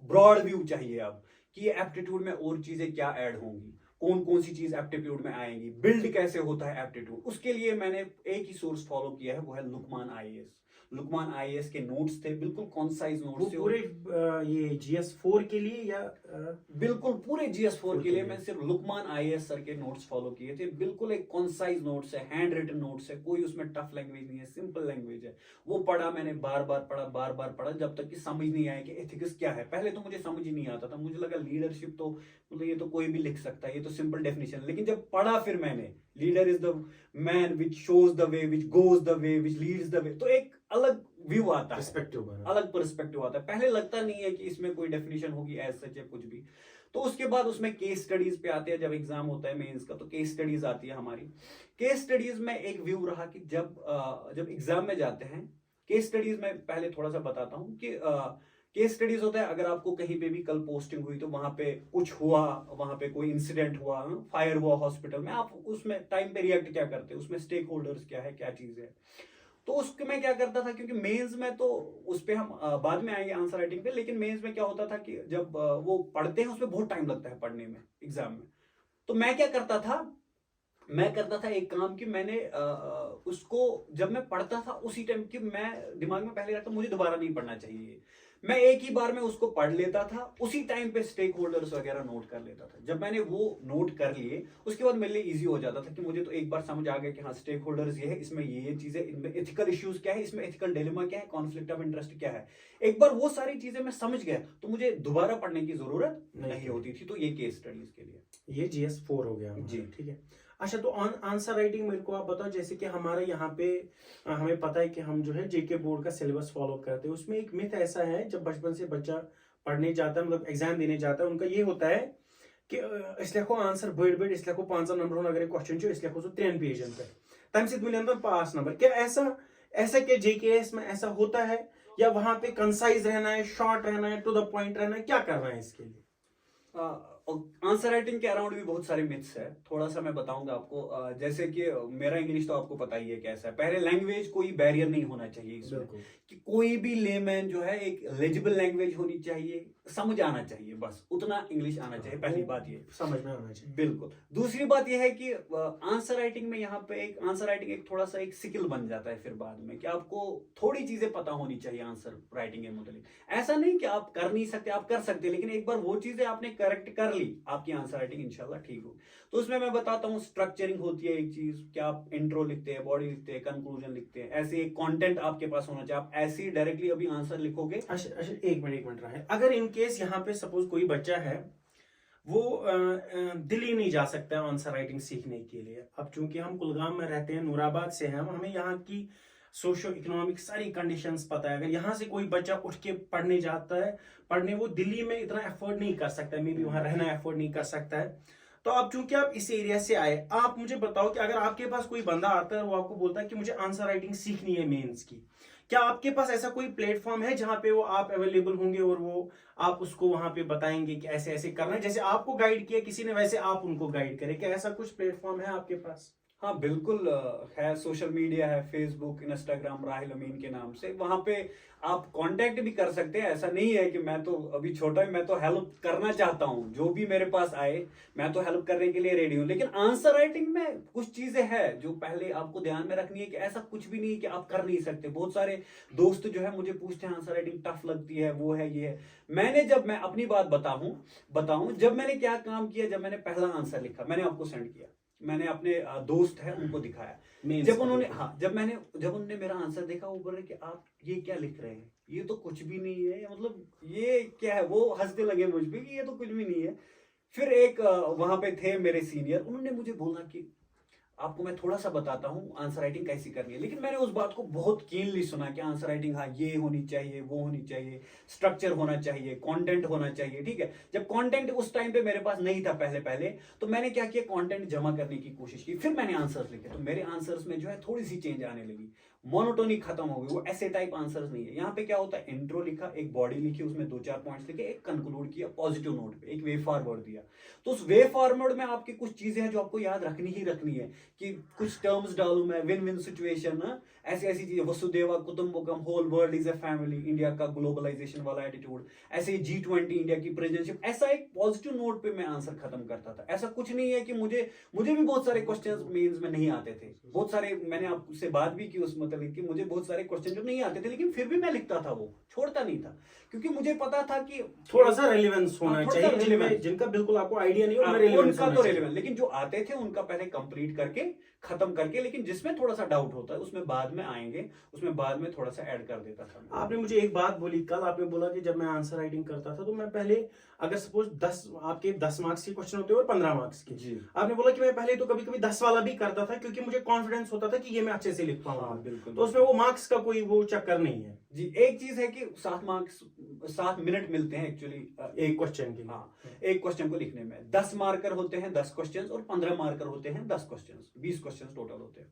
B: ब्रॉड व्यू चाहिए अब, कि ये एप्टीट्यूड में और चीजें क्या ऐड होंगी, कौन कौन सी चीज एप्टीट्यूड में आएंगी, बिल्ड कैसे होता है एप्टीट्यूड। उसके लिए मैंने एक ही सोर्स फॉलो किया है, वो है लुकमान IAS। लुकमान IAS के नोट्स थे, बिल्कुल कॉन्साइज नोट्स थे
A: पूरे ये GS4 के लिए या
B: बिल्कुल पूरे GS4 के लिए मैं सिर्फ लुकमान IAS सर के नोट्स फॉलो किए थे। बिल्कुल एक कॉन्साइज नोट्स है, हैंड रिटन नोट्स है, कोई उसमें टफ लैंग्वेज नहीं है, सिंपल लैंग्वेज है। वो पढ़ा मैंने, बार बार पढ़ा, जब तक कि समझ नहीं आया कि एथिक्स क्या है। पहले तो मुझे समझ ही नहीं आता था, मुझे लगा लीडरशिप तो मतलब ये तो कोई भी लिख सकता है, ये तो सिंपल डेफिनेशन। लेकिन जब पढ़ा फिर मैंने, leader is the man which shows the way, which goes the way, which leads the way, तो एक अलग व्यू आता है,
A: पर्सपेक्टिव
B: अलग पर्सपेक्टिव आता है। पहले लगता नहीं है कि इसमें कोई डेफिनेशन होगी एज सच या कुछ भी। तो उसके बाद उसमें केस स्टडीज पे आते हैं, जब एग्जाम होता है मेंस का तो केस स्टडीज आती है हमारी। केस स्टडीज में एक व्यू रहा कि जब एग्जाम में जाते हैं, केस स्टडीज में पहले थोड़ा सा बताता हूँ कि केस स्टडीज होता है अगर आपको कहीं पे भी कल पोस्टिंग हुई तो वहां पे कुछ हुआ, वहां पे कोई इंसिडेंट हुआ, फायर हुआ हॉस्पिटल में, आप उसमें टाइम पे रिएक्ट क्या करते हैं, उसमें स्टेक होल्डर्स क्या है, क्या चीज है। तो उसके मैं क्या करता था, क्योंकि मेंस में तो उस पे हम बाद में आएंगे आंसर राइटिंग पे, लेकिन मेंस में क्या होता था कि जब वो पढ़ते हैं उसमें बहुत टाइम लगता है पढ़ने में एग्जाम में। तो मैं क्या करता था, मैं करता था एक काम कि मैंने उसको जब मैं पढ़ता था उसी टाइम कि मैं दिमाग में पहले रहता मुझे दोबारा नहीं पढ़ना चाहिए, मैं एक ही बार में उसको पढ़ लेता था, उसी टाइम पे स्टेक होल्डर्स वगैरह नोट कर लेता था। जब मैंने वो नोट कर लिए उसके बाद मेरे लिए इजी हो जाता था कि मुझे तो एक बार समझ आ गया कि हाँ स्टेक होल्डर्स ये है, इसमें ये चीजें, इनमें एथिकल इश्यूज क्या है, इसमें एथिकल डिलेमा क्या है, कॉन्फ्लिक्ट ऑफ इंटरेस्ट क्या है। एक बार वो सारी चीजें मैं समझ गया तो मुझे दोबारा पढ़ने की जरूरत नहीं होती थी। तो ये केस स्टडीज के लिए
A: ये GS4 हो गया
B: जी।
A: ठीक है। अच्छा, तो आंसर राइटिंग मेरे को आप बताओ, जैसे कि हमारे यहाँ पे हमें पता है कि हम जो है JK बोर्ड का सिलेबस फॉलो करते हैं। उसमें एक मिथ ऐसा है, जब बचपन से बच्चा पढ़ने जाता है, मतलब एग्जाम देने जाता है, उनका ये होता है कि इसलिए आंसर बड़ बड़ इसलिए 5 नंबर अगर क्वेश्चन इसलिए 3 पेजन पे तम से मिले पास नंबर। क्या ऐसा ऐसा क्या JKS में ऐसा होता है, या वहां पे कंसाइज रहना है, शॉर्ट रहना है, टू द पॉइंट रहना है, क्या करना है इसके लिए?
B: आंसर राइटिंग के अराउंड भी बहुत सारे मिथ्स है, थोड़ा सा मैं बताऊंगा आपको। जैसे कि मेरा इंग्लिश तो आपको पता ही है कैसा है। पहले लैंग्वेज कोई बैरियर नहीं होना चाहिए इसमें, कि कोई भी लेमैन जो है एक लेजिबल लैंग्वेज होनी चाहिए, समझ आना चाहिए, बस उतना इंग्लिश आना चाहिए। पहली बात ये
A: समझ में आना चाहिए।
B: बिल्कुल। दूसरी बात यह है कि आंसर राइटिंग में यहाँ पे एक आंसर राइटिंग एक थोड़ा सा एक स्किल बन जाता है फिर बाद में, कि आपको थोड़ी चीजें पता होनी चाहिए आंसर राइटिंग के मुताबिक। ऐसा नहीं कि आप कर नहीं सकते, आप कर सकते, लेकिन एक बार वो चीजें आपने करेक्ट कर ली, आपकी आंसर राइटिंग इंशाल्लाह ठीक हो। तो उसमें मैं बताता हूँ स्ट्रक्चरिंग होती है एक चीज, क्या आप इंट्रो लिखते हैं, बॉडी लिखते हैं, कंक्लूजन लिखते हैं, ऐसे एक कंटेंट आपके पास होना चाहिए। आप ऐसे ही डायरेक्टली अभी आंसर लिखोगे।
A: अच्छा, एक मिनट रहा है। अगर इन केस यहाँ पे सपोज कोई बच्चा है, वो दिल्ली नहीं जा सकता है आंसर राइटिंग सीखने के लिए। अब चूंकि हम कुलगाम में रहते हैं, नूराबाद से हैं, हमें यहाँ की सोशो इकोनॉमिक सारी कंडीशंस पता है। अगर यहाँ से कोई बच्चा उठ के पढ़ने जाता है, पढ़ने, वो दिल्ली में इतना एफोर्ड नहीं कर सकता है, मे बी वहाँ रहना एफोर्ड नहीं कर सकता है। तो अब चूंकि आप इस एरिया से आए, आप मुझे बताओ कि अगर आपके पास कोई बंदा आता है, वो आपको बोलता है कि मुझे आंसर राइटिंग सीखनी है मेंस की, क्या आपके पास ऐसा कोई प्लेटफॉर्म है जहां पे वो आप अवेलेबल होंगे और वो आप उसको वहां पे बताएंगे कि ऐसे ऐसे करना है, जैसे आपको गाइड किया किसी ने वैसे आप उनको गाइड करें? क्या ऐसा कुछ प्लेटफॉर्म है आपके पास?
B: हाँ बिल्कुल है, सोशल मीडिया है, फेसबुक, इंस्टाग्राम, राहिल अमीन के नाम से। वहां पे आप कांटेक्ट भी कर सकते हैं। ऐसा नहीं है कि मैं तो अभी छोटा हूं, मैं तो हेल्प करना चाहता हूं, जो भी मेरे पास आए मैं तो हेल्प करने के लिए रेडी हूं। लेकिन आंसर राइटिंग में कुछ चीजें हैं जो पहले आपको ध्यान में रखनी है, कि ऐसा कुछ भी नहीं है कि आप कर नहीं सकते। बहुत सारे दोस्त जो है मुझे पूछते हैं आंसर राइटिंग टफ लगती है, वो है, ये है। मैं अपनी बात बताऊं, जब मैंने क्या काम किया, जब मैंने पहला आंसर लिखा, मैंने आपको सेंड किया, मैंने अपने दोस्त है उनको दिखाया। जब उन्होंने मेरा आंसर देखा, वो बोल रहे कि आप ये क्या लिख रहे हैं, ये तो कुछ भी नहीं है, मतलब ये क्या है। वो हंसने लगे मुझ पे कि ये तो कुछ भी नहीं है। फिर एक वहां पे थे मेरे सीनियर, उन्होंने मुझे बोला कि आपको मैं थोड़ा सा बताता हूँ आंसर राइटिंग कैसी करनी है। लेकिन मैंने उस बात को बहुत कीनली सुना कि आंसर राइटिंग, हाँ ये होनी चाहिए, वो होनी चाहिए, स्ट्रक्चर होना चाहिए, कंटेंट होना चाहिए। ठीक है, जब कंटेंट उस टाइम पे मेरे पास नहीं था पहले तो मैंने क्या किया, कंटेंट जमा करने की कोशिश की, फिर मैंने आंसर्स लिखे। तो मेरे आंसर्स में जो है थोड़ी सी चेंज आने लगी, मोनोटोनी खत्म हो गई, वो ऐसे टाइप आंसर्स नहीं है। यहाँ पे क्या होता है, इंट्रो लिखा, एक बॉडी लिखी, उसमें 2-4 पॉइंट्स लिखे, एक कंक्लूड किया पॉजिटिव नोट पे, एक वे फॉरवर्ड दिया। तो उस वे फॉरवर्ड में आपकी कुछ चीजें हैं जो आपको याद रखनी ही रखनी है, कि कुछ टर्म्स डालूं मैं, विन विन सिचुएशन, ऐसी ऐसी चीजें, वसुदेवा कुटुंबकम, whole world is a family, India का ग्लोबलाइजेशन वाला एटीट्यूड, ऐसे G20 इंडिया की प्रेसिडेंटशिप, ऐसा एक पॉजिटिव नोट पे मैं आंसर खत्म करता था। ऐसा कुछ नहीं है कि मुझे भी बहुत सारे क्वेश्चंस मेंस में नहीं आते थे, बहुत सारे, मैंने आपसे बात भी की उस मतलब कि मुझे बहुत सारे क्वेश्चन जो नहीं आते थे, लेकिन फिर भी मैं लिखता था, वो छोड़ता नहीं था, क्योंकि मुझे पता था कि
A: थोड़ा सा रेलेवेंस होना चाहिए, जिनका बिल्कुल आपको आइडिया नहीं हो,
B: उनका तो रेलेवेंस, लेकिन जो आते थे उनका पहले कंप्लीट करके खत्म करके, लेकिन जिसमें थोड़ा सा डाउट होता है उसमें बाद में आएंगे, उसमें बाद में थोड़ा सा ऐड कर देता था।
A: आपने मुझे एक बात बोली कल, आपने बोला कि जब मैं आंसर राइटिंग करता था तो मैं पहले अगर सपोज 10 आपके 10 मार्क्स के क्वेश्चन होते हैं और 15 मार्क्स के,
B: जी
A: आपने बोला कि मैं पहले तो कभी कभी 10 वाला भी करता था क्योंकि मुझे कॉन्फिडेंस होता था कि ये मैं अच्छे से लिख पाऊंगा।
B: हाँ बिल्कुल।
A: तो उसमें वो मार्क्स का कोई वो चक्कर नहीं है
B: जी, एक चीज है कि 7 मिनट मिलते हैं एक्चुअली
A: एक क्वेश्चन के लिए।
B: हाँ, एक क्वेश्चन को लिखने में 10 मार्कर होते हैं 10 क्वेश्चन, और 15 मार्कर होते हैं 10 क्वेश्चन, 20 क्वेश्चन टोटल होते हैं।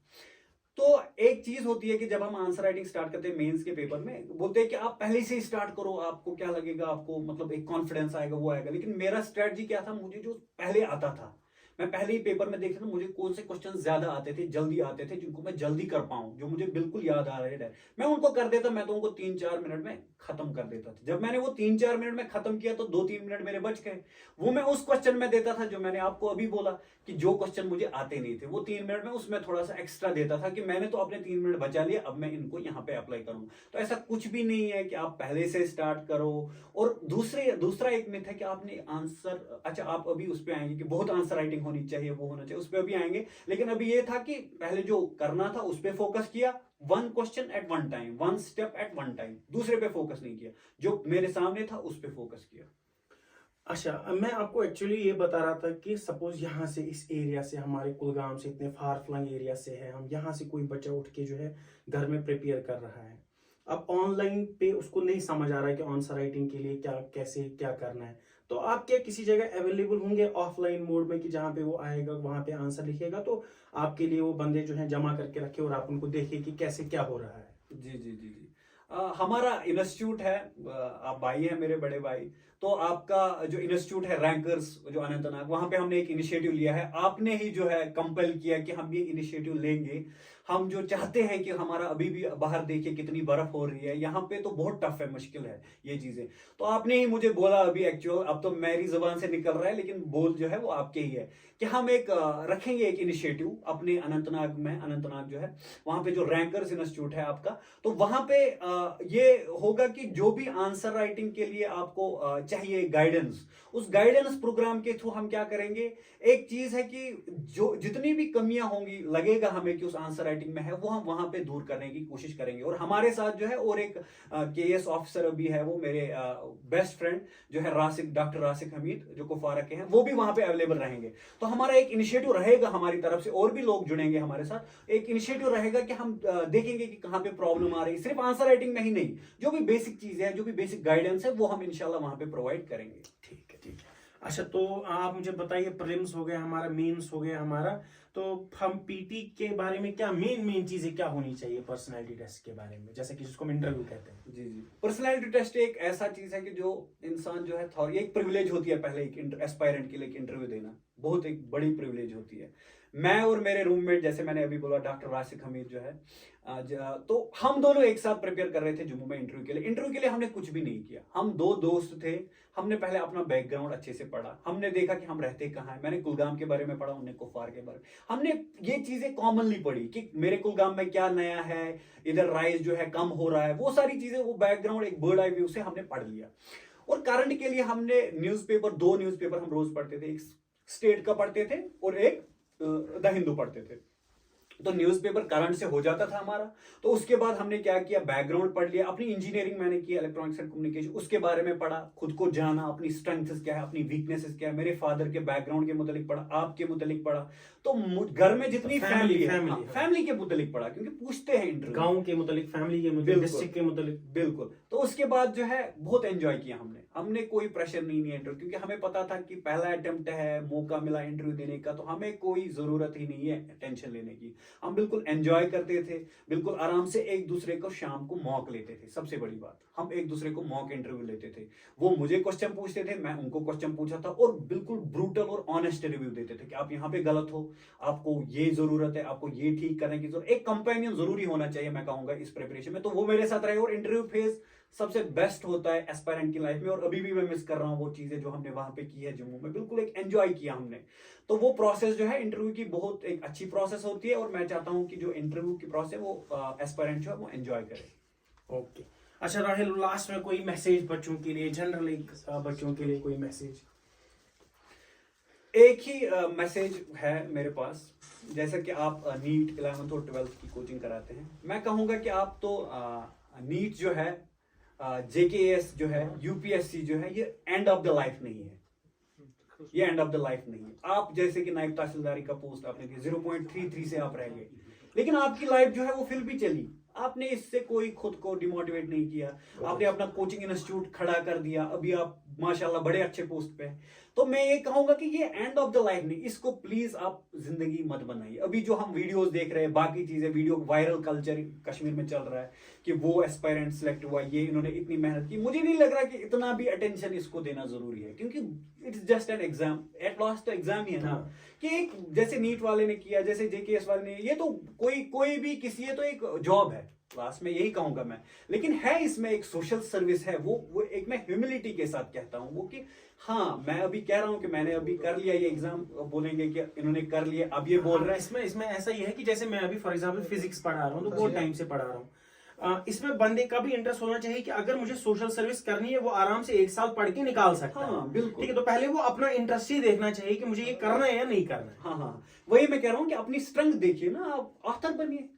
B: तो एक चीज होती है कि जब हम आंसर राइटिंग स्टार्ट करते हैं मेंस के पेपर में, बोलते हैं कि आप पहले से ही स्टार्ट करो, आपको क्या लगेगा, आपको मतलब एक कॉन्फिडेंस आएगा, वो आएगा। लेकिन मेरा स्ट्रेटजी क्या था, मुझे जो पहले आता था, मैं पहले ही पेपर में देखता था मुझे कौन से क्वेश्चन ज्यादा आते थे, जल्दी आते थे, जिनको मैं जल्दी कर पाऊं, जो मुझे बिल्कुल याद आ रहे हैं, मैं उनको कर देता। मैं तो उनको 3-4 मिनट में खत्म कर देता था। जब मैंने वो 3-4 मिनट में खत्म किया तो 2-3 मिनट मेरे बच गए। वो मैं उस क्वेश्चन में देता था जो मैंने आपको अभी बोला कि जो क्वेश्चन मुझे आते नहीं थे, वो 3 मिनट में उसमें थोड़ा सा एक्स्ट्रा देता था कि मैंने तो अपने 3 मिनट बचा लिए, अब मैं इनको यहाँ पे अप्लाई करूँ। तो ऐसा कुछ भी नहीं है कि आप पहले से स्टार्ट करो। और दूसरा एक मिथ है कि आपने आंसर, अच्छा आप अभी उस पर आएंगे कि बहुत आंसर राइटिंग होनी चाहिए, वो होना चाहिए, उस पर अभी आएंगे। लेकिन अभी ये था कि पहले जो करना था उस पर फोकस किया, 1 question at 1 time, 1 step at 1 time, दूसरे पे फोकस नहीं किया, जो मेरे सामने था उस पे फोकस किया।
A: अच्छा, मैं आपको एक्चुअली ये बता रहा था कि सपोज यहाँ से इस एरिया से, हमारे कुलगाम से, इतने फार फ्लंग एरिया से है, हम यहाँ से कोई बच्चा उठ के जो है घर में प्रिपेयर कर रहा है। अब ऑनलाइन पे उसको नहीं समझ आ रहा है कि आंसर राइटिंग के लिए क्या, कैसे क्या करना है। तो आप क्या किसी जगह अवेलेबल होंगे ऑफलाइन मोड में कि जहाँ पे वो आएगा वहां पे आंसर लिखेगा, तो आपके लिए वो बंदे जो हैं जमा करके रखे और आप उनको देखिए कि कैसे क्या हो रहा है।
B: जी जी जी जी। हमारा इंस्टीट्यूट है, आप भाई हैं मेरे बड़े भाई, तो आपका जो इंस्टीट्यूट है रैंकर्स जो अनंतनाग, वहां पे हमने एक इनिशिएटिव लिया है। आपने ही जो है कंपेल किया कि हम ये इनिशिएटिव लेंगे। हम जो चाहते हैं कि हमारा, अभी भी बाहर देखिए कितनी बर्फ हो रही है, यहाँ पे तो बहुत टफ है, मुश्किल है ये चीजें। तो आपने ही मुझे बोला अभी, एक्चुअल अब तो मेरी जुबान से निकल रहा है लेकिन बोल जो है वो आपके ही है, कि हम एक रखेंगे एक इनिशिएटिव अपने अनंतनाग में। अनंतनाग जो है वहां पे जो रैंकर्स इंस्टीट्यूट है आपका, तो वहां पे ये होगा कि जो भी आंसर राइटिंग के लिए आपको चाहिए गाइडेंस, उस गाइडेंस प्रोग्राम के थ्रू हम क्या करेंगे, एक चीज है कि जो जितनी भी कमियां होंगी, लगेगा हमें कि उस आंसर राइटिंग में है, वो हम वहां पे दूर करने की कोशिश करेंगे। और हमारे साथ जो है और एक केएस ऑफिसर अभी है, वो मेरे बेस्ट फ्रेंड जो है रासिक, डॉक्टर रासिक हमीद, जो कुफवारा के हैं, वो भी वहां पे अवेलेबल रहेंगे। तो हमारा एक इनिशिएटिव रहेगा हमारी तरफ से, और भी लोग जुड़ेंगे हमारे साथ। एक इनिशिएटिव रहेगा कि हम देखेंगे कि कहां पे प्रॉब्लम आ रही है, सिर्फ आंसर राइटिंग में ही नहीं, जो भी बेसिक चीजें हैं, जो भी बेसिक गाइडेंस है, वो हम इंशाल्लाह वहां पे प्रोवाइड करेंगे।
A: ठीक है, ठीक है। अच्छा, तो आप मुझे बताइए, प्रीलिम्स हो गया हमारा, मेंस हो गया हमारा, तो हम पीटी के बारे में क्या मेन चीजें क्या होनी चाहिए पर्सनालिटी टेस्ट के बारे में, जैसे कि जिसको हम इंटरव्यू कहते हैं।
B: जी जी। पर्सनैलिटी टेस्ट एक ऐसा चीज है कि जो इंसान जो है, ये एक प्रिविलेज होती है पहले एक एस्पायरेंट के लिए इंटरव्यू देना, बहुत एक बड़ी प्रिविलेज होती है। मैं और मेरे रूममेट, जैसे मैंने अभी बोला, डॉक्टर राशिक हमीद जो है, तो हम दोनों एक साथ प्रिपेयर कर रहे थे जम्मू में इंटरव्यू के लिए। इंटरव्यू के लिए हमने कुछ भी नहीं किया, हम 2 दोस्त थे। हमने पहले अपना बैकग्राउंड अच्छे से पढ़ा, हमने देखा कि हम रहते कहाँ हैं। मैंने कुलगाम के बारे में पढ़ा, उन्होंने कुफवार के बारे में। हमने ये चीजें कॉमनली पढ़ी कि मेरे कुलगाम में क्या नया है, इधर राइस जो है कम हो रहा है, वो सारी चीजें, वो बैकग्राउंड एक बर्ड आई व्यू से हमने पढ़ लिया। और करंट के लिए हमने न्यूज़पेपर, 2 न्यूज़पेपर हम रोज पढ़ते थे, एक स्टेट का पढ़ते थे और एक द हिंदू पढ़ते थे। तो न्यूज़पेपर करंट से हो जाता था हमारा। तो उसके बाद हमने क्या किया, बैकग्राउंड पढ़ लिया, अपनी इंजीनियरिंग मैंने की इलेक्ट्रॉनिक्स एंड कम्युनिकेशन, उसके बारे में पढ़ा, खुद को जाना, अपनी स्ट्रेंथ्स क्या है, अपनी वीकनेसेस क्या है, मेरे फादर के बैकग्राउंड के मुतालिक पढ़ा, आपके मुतालिक पढ़ा, तो घर में जितनी फैमिली है, फैमिली के मुतालिक पढ़ा, क्योंकि पूछते हैं इंटरव्यू,
A: गांव के मुतालिक, फैमिली के मुतालिक, डिस्ट्रिक्ट के मुतालिक।
B: बिल्कुल। तो उसके बाद जो है बहुत एंजॉय किया हमने कोई प्रेशर नहीं है इंटरव्यू, क्योंकि हमें पता था कि पहला अटेम्प्ट है, मौका मिला इंटरव्यू देने का, तो हमें कोई जरूरत ही नहीं है टेंशन लेने की। हम बिल्कुल एंजॉय करते थे, बिल्कुल आराम से एक दूसरे को शाम को मॉक लेते थे। सबसे बड़ी बात, हम एक दूसरे को मॉक इंटरव्यू लेते थे। वो मुझे क्वेश्चन पूछते थे, मैं उनको क्वेश्चन पूछा था, और बिल्कुल ब्रूटल और ऑनेस्ट रिव्यू देते थे कि आप यहाँ पे गलत हो, आपको ये जरूरत है, आपको ये ठीक करने की जरूरत। एक कंपेनियन जरूरी होना चाहिए, मैं कहूंगा, इस प्रिपरेशन में। तो वो मेरे साथ रहे, और इंटरव्यू फेज सबसे बेस्ट होता है एस्पायरेंट की लाइफ में, और अभी भी मैं मिस कर रहा हूँ वो चीजें जो हमने वहां पे की है जम्मू में। बिल्कुल एक एंजॉय किया हमने। तो वो प्रोसेस जो है इंटरव्यू की, बहुत एक अच्छी प्रोसेस होती है, और मैं चाहता हूँ कि जो इंटरव्यू की प्रोसेस वो एस्पायरेंट जो है वो एंजॉय करे।
A: ओके। अच्छा राहिल, लास्ट में कोई मैसेज बच्चों के लिए, जनरली बच्चों के लिए कोई मैसेज?
B: एक ही मैसेज है मेरे पास। जैसे कि आप नीट 11th और 12th की कोचिंग कराते हैं, मैं कहूँगा कि आप तो नीट जो है जेकेएस जो है, यूपीएससी जो है, ये एंड ऑफ द लाइफ नहीं है। ये एंड ऑफ द लाइफ नहीं है। आप जैसे कि नायब तहसीलदारी का पोस्ट आपने दिया, 0.33 से आप रह गए, लेकिन आपकी लाइफ जो है वो फिर भी चली। आपने इससे कोई खुद को डिमोटिवेट नहीं किया, आपने अपना कोचिंग इंस्टीट्यूट खड़ा कर दिया, अभी आप माशाल्लाह बड़े अच्छे पोस्ट पे हैं। तो मैं ये कहूंगा कि ये एंड ऑफ द लाइफ नहीं, इसको प्लीज आप जिंदगी मत बनाइए। अभी जो हम वीडियोस देख रहे हैं, बाकी चीजें, वीडियो वायरल कल्चर कश्मीर में चल रहा है कि वो एस्पायरेंट सिलेक्ट हुआ, ये इन्होंने इतनी मेहनत की, मुझे नहीं लग रहा कि इतना भी अटेंशन इसको देना जरूरी है, क्योंकि it's just an exam, at last तो एग्जाम ही है ना। कि एक जैसे नीट वाले ने किया, जैसे जेकेएस वाले ने, ये तो कोई भी किसी, ये तो एक जॉब है क्लास में, यही कहूंगा मैं। लेकिन है इसमें एक सोशल सर्विस है, वो एक मैं ह्यूमिलिटी के साथ कहता हूँ वो, कि हाँ मैं अभी कह रहा हूँ कि मैंने अभी कर लिया ये एग्जाम, बोलेंगे कि इन्होंने कर लिया, अब ये बोल रहे हैं।
A: इसमें ऐसा ही है कि जैसे मैं अभी फॉर एग्जांपल फिजिक्स पढ़ा रहा हूँ, तो बहुत टाइम से पढ़ा रहा हूँ। इसमें बंदे का भी इंटरेस्ट होना चाहिए कि अगर मुझे सोशल सर्विस करनी है, वो आराम से 1 साल पढ़ के निकाल सकता है।
B: हाँ बिल्कुल,
A: ठीक है, तो पहले वो अपना इंटरेस्ट ही देखना चाहिए कि मुझे ये करना है या नहीं करना है।
B: हाँ, वही मैं कह रहा हूँ कि अपनी स्ट्रेंथ देखिए ना, आप ऑथर बनिए,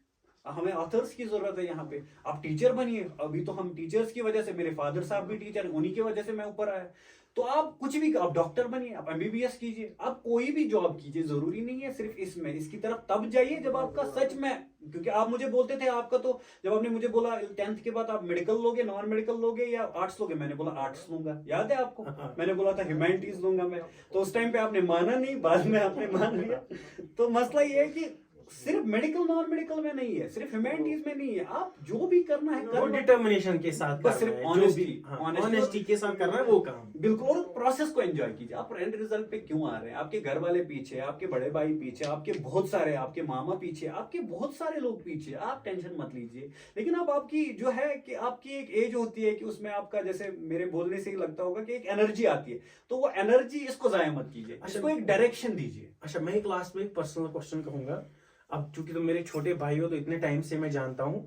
B: हमें ऑथर्स की जरूरत है यहाँ पे। आप टीचर बनिए, अभी तो हम टीचर्स की वजह से, मेरे फादर साहब भी टीचर, उन्हीं की वजह से मैं ऊपर आया। तो आप कुछ भी, आप डॉक्टर बनिए, आप एमबीबीएस कीजिए, आप कोई भी जॉब कीजिए, जरूरी नहीं है सिर्फ इसमें, इसकी तरफ तब जाइए जब आपका सच में, क्योंकि आप मुझे बोलते थे आपका तो, जब आपने मुझे बोला 10th के बाद आप मेडिकल लोगे, नॉन मेडिकल लोगे या आर्ट्स लोगे, मैंने बोला आर्ट्स लूंगा, याद है आपको? मैंने बोला था ह्यूमैनिटीज लूंगा मैं, तो उस टाइम पे आपने माना नहीं, बाद में आपने मान लिया। तो मसला ये है कि सिर्फ मेडिकल नॉन मेडिकल में नहीं है, सिर्फ ह्यूमैनिटीज में नहीं है, आप जो भी करना है
A: वो डिटर्मिनेशन के साथ,
B: बस सिर्फ
A: ऑनेस्टी के साथ करना है वो काम,
B: बिल्कुल। और प्रोसेस को एंजॉय कीजिए। आप एंड रिजल्ट पे क्यों आ रहे हैं? आपके घर वाले पीछे, आपके बड़े भाई पीछे, आपके बहुत सारे, आपके मामा पीछे, आपके बहुत सारे लोग पीछे, आप टेंशन मत लीजिए। लेकिन अब आपकी जो है कि आपकी एक एज होती है कि उसमें आपका, जैसे मेरे बोलने से ही लगता होगा कि एक एनर्जी आती है, तो वो एनर्जी इसको जाया मत कीजिए, इसको एक डायरेक्शन दीजिए।
A: अच्छा, मैं एक लास्ट में एक पर्सनल क्वेश्चन कहूंगा। अब चूंकि तुम मेरे छोटे भाई हो, तो इतने टाइम से मैं जानता हूँ,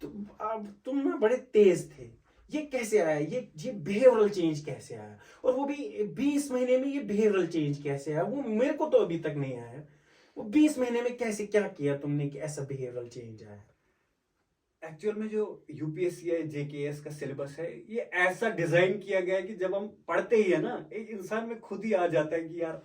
A: तो अब तुम ना बड़े तेज थे, ये कैसे आया? ये बिहेवियरल चेंज कैसे आया? और वो भी 20 महीने में ये बिहेवियरल चेंज कैसे आया? वो मेरे को तो अभी तक नहीं आया। वो 20 महीने में कैसे, क्या किया तुमने कि ऐसा बिहेवियरल चेंज आया?
B: एक्चुअल में जो यूपीएससी है, जेकेएस का सिलेबस है, ये ऐसा डिजाइन किया गया है कि जब हम पढ़ते ही है ना, एक इंसान में खुद ही आ जाता है कि यार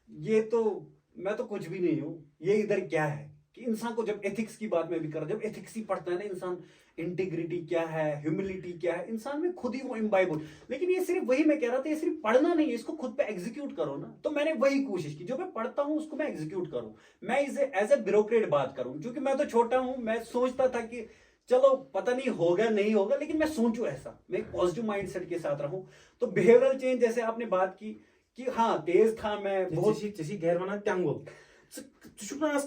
B: ये तो, मैं तो कुछ भी नहीं हूं, ये इधर क्या है। कि इंसान को जब एथिक्स की बात में भी कर, जब एथिक्स ही पढ़ता है ना इंसान, इंटीग्रिटी क्या है, ह्यूमिलिटी क्या है, इंसान में खुद ही वो इम्बाइब हो। लेकिन ये सिर्फ, वही मैं कह रहा था, ये सिर्फ पढ़ना नहीं है, इसको खुद पे एग्जीक्यूट करो ना। तो मैंने वही कोशिश की, जो मैं पढ़ता हूं उसको मैं एग्जीक्यूट करूं, मैं इसे एज ए ब्यूरोक्रेट बात करूं। क्योंकि मैं तो छोटा हूं, मैं सोचता था कि चलो पता नहीं होगा नहीं होगा, लेकिन मैं सोचूं ऐसा, मैं एक पॉजिटिव माइंडसेट के साथ रहूं। तो बिहेवियरल चेंज, जैसे आपने बात की कि हाँ तेज था मैं बहुत,
A: गैर वनान त्यंगुल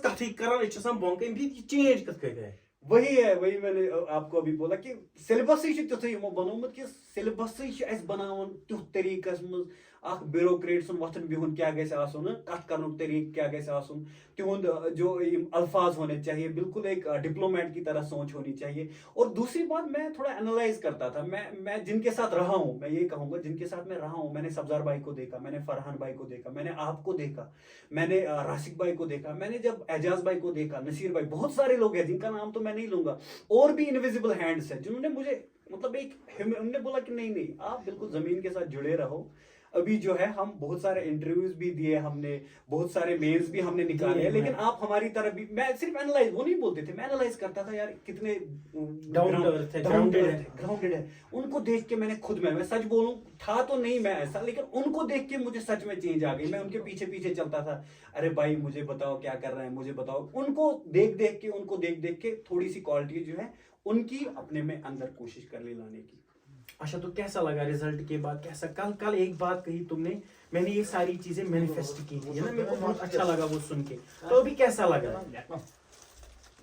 A: कथी कर बोंक चेंज कत गए।
B: वही मैंने आपको अभी बोला कि सिलेबस तुथै बनोमुत कि सिलेबस बनावन तुथ तरीकस मज अख ब्यूरोक्रेट सुन वथन बिहुन क्या गैसे आसुन, कथ करनुक तरीक क्या गैसे आसुन, तिहुंद जो अल्फाज होने चाहिए, बिल्कुल एक डिप्लोमेट की तरह सोच होनी चाहिए। और दूसरी बात, मैं थोड़ा एनालाइज करता था, मैं जिनके साथ रहा हूं, मैं ये कहूंगा जिनके साथ मैं रहा हूं, मैंने सब्जार भाई को देखा, मैंने फरहान भाई को देखा, मैंने आपको देखा, मैंने राशिक भाई को देखा, मैंने जब एजाज भाई को देखा, नसीर भाई, बहुत सारे लोग हैं जिनका नाम तो मैं नहीं लूंगा, और भी इनविजिबल हैंड्स हैं जिन्होंने मुझे, मतलब एक, उन्होंने बोला कि नहीं आप बिल्कुल जमीन के साथ जुड़े रहो। अभी जो है हम बहुत सारे इंटरव्यूज भी दिए, हमने बहुत सारे मेल्स भी हमने निकाले हैं, लेकिन आप हमारी तरफ भी, मैं सिर्फ एनालाइज, वो नहीं बोलते थे, मैं एनालाइज करता था यार कितने ग्राउंडेड है। उनको देख के मैंने खुद में, मैं सच बोलूं था तो नहीं मैं ऐसा, लेकिन उनको देख के मुझे सच में चेंज आ गई। मैं उनके पीछे पीछे चलता था, अरे भाई मुझे बताओ क्या कर रहे हैं, मुझे बताओ। उनको देख देख के थोड़ी सी क्वालिटी जो है उनकी अपने में अंदर कोशिश कर ले लाने की।
A: अच्छा, तो कैसा लगा रिजल्ट के बाद? कैसा, कल एक बात कही तुमने, मैंने ये सारी चीजें मैनिफेस्ट की थी, है ना, मेरे को बहुत अच्छा लगा वो सुन के। तो अभी कैसा लगा?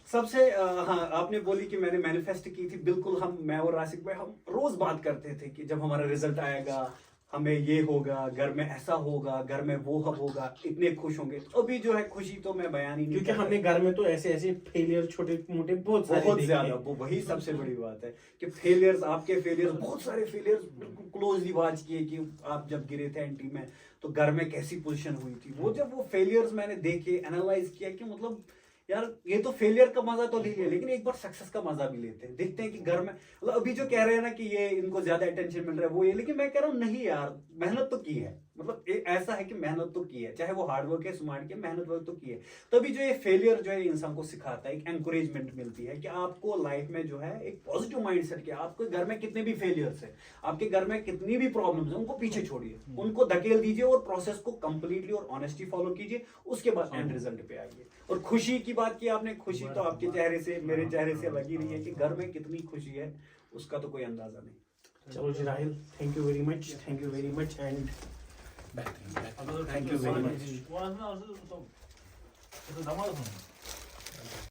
B: सबसे हाँ, आपने बोली कि मैंने मैनिफेस्ट की थी, बिल्कुल। मैं और राशिक भाई हम रोज बात करते थे कि जब हमारा रिजल्ट आएगा हमें ये होगा, घर में ऐसा होगा, घर में वो होगा, इतने खुश होंगे। अभी जो है खुशी तो मैं बयान ही नहीं,
A: क्योंकि हमने घर में तो ऐसे फेलियर छोटे मोटे बहुत
B: ज्यादा, वो वही सबसे बड़ी बात है कि फेलियर्स, आपके फेलियर्स, बहुत सारे फेलियर्स बिल्कुल क्लोजली वॉच किए कि आप जब गिरे थे एंटी में तो घर में कैसी पोजीशन हुई थी। वो जब वो फेलियर्स मैंने देखे, एनालाइज किया कि मतलब यार ये तो फेलियर का मजा तो ले लिया, लेकिन एक बार सक्सेस का मजा भी लेते हैं, देखते हैं कि घर में मतलब अभी जो कह रहे हैं ना कि ये इनको ज्यादा अटेंशन मिल रहा है वो ये, लेकिन मैं कह रहा हूँ नहीं यार, मेहनत तो की है, मतलब ऐसा है कि मेहनत तो की है, चाहे वो हार्ड वर्क है स्मार्ट है, मेहनत वर्क तो की है। तभी जो ये फेलियर जो है इंसान को सिखाता है, एक एनकरेजमेंट मिलती है कि आपको लाइफ में जो है एक पॉजिटिव माइंडसेट के, आपके घर में कितने भी फेलियर्स है, आपके घर में कितनी भी प्रॉब्लम्स है, उनको पीछे छोड़िए, उनको धकेल दीजिए और प्रोसेस को कंप्लीटली और ऑनेस्टली फॉलो कीजिए, उसके बाद एंड रिजल्ट पे आइए। और खुशी की बात की आपने, खुशी तो आपके चेहरे से मेरे चेहरे से लगी रही है कि घर में कितनी खुशी है, उसका तो कोई अंदाजा नहीं।
A: चलो ji Rahil, thank you very much, thank you very much and thank you very much.
C: तो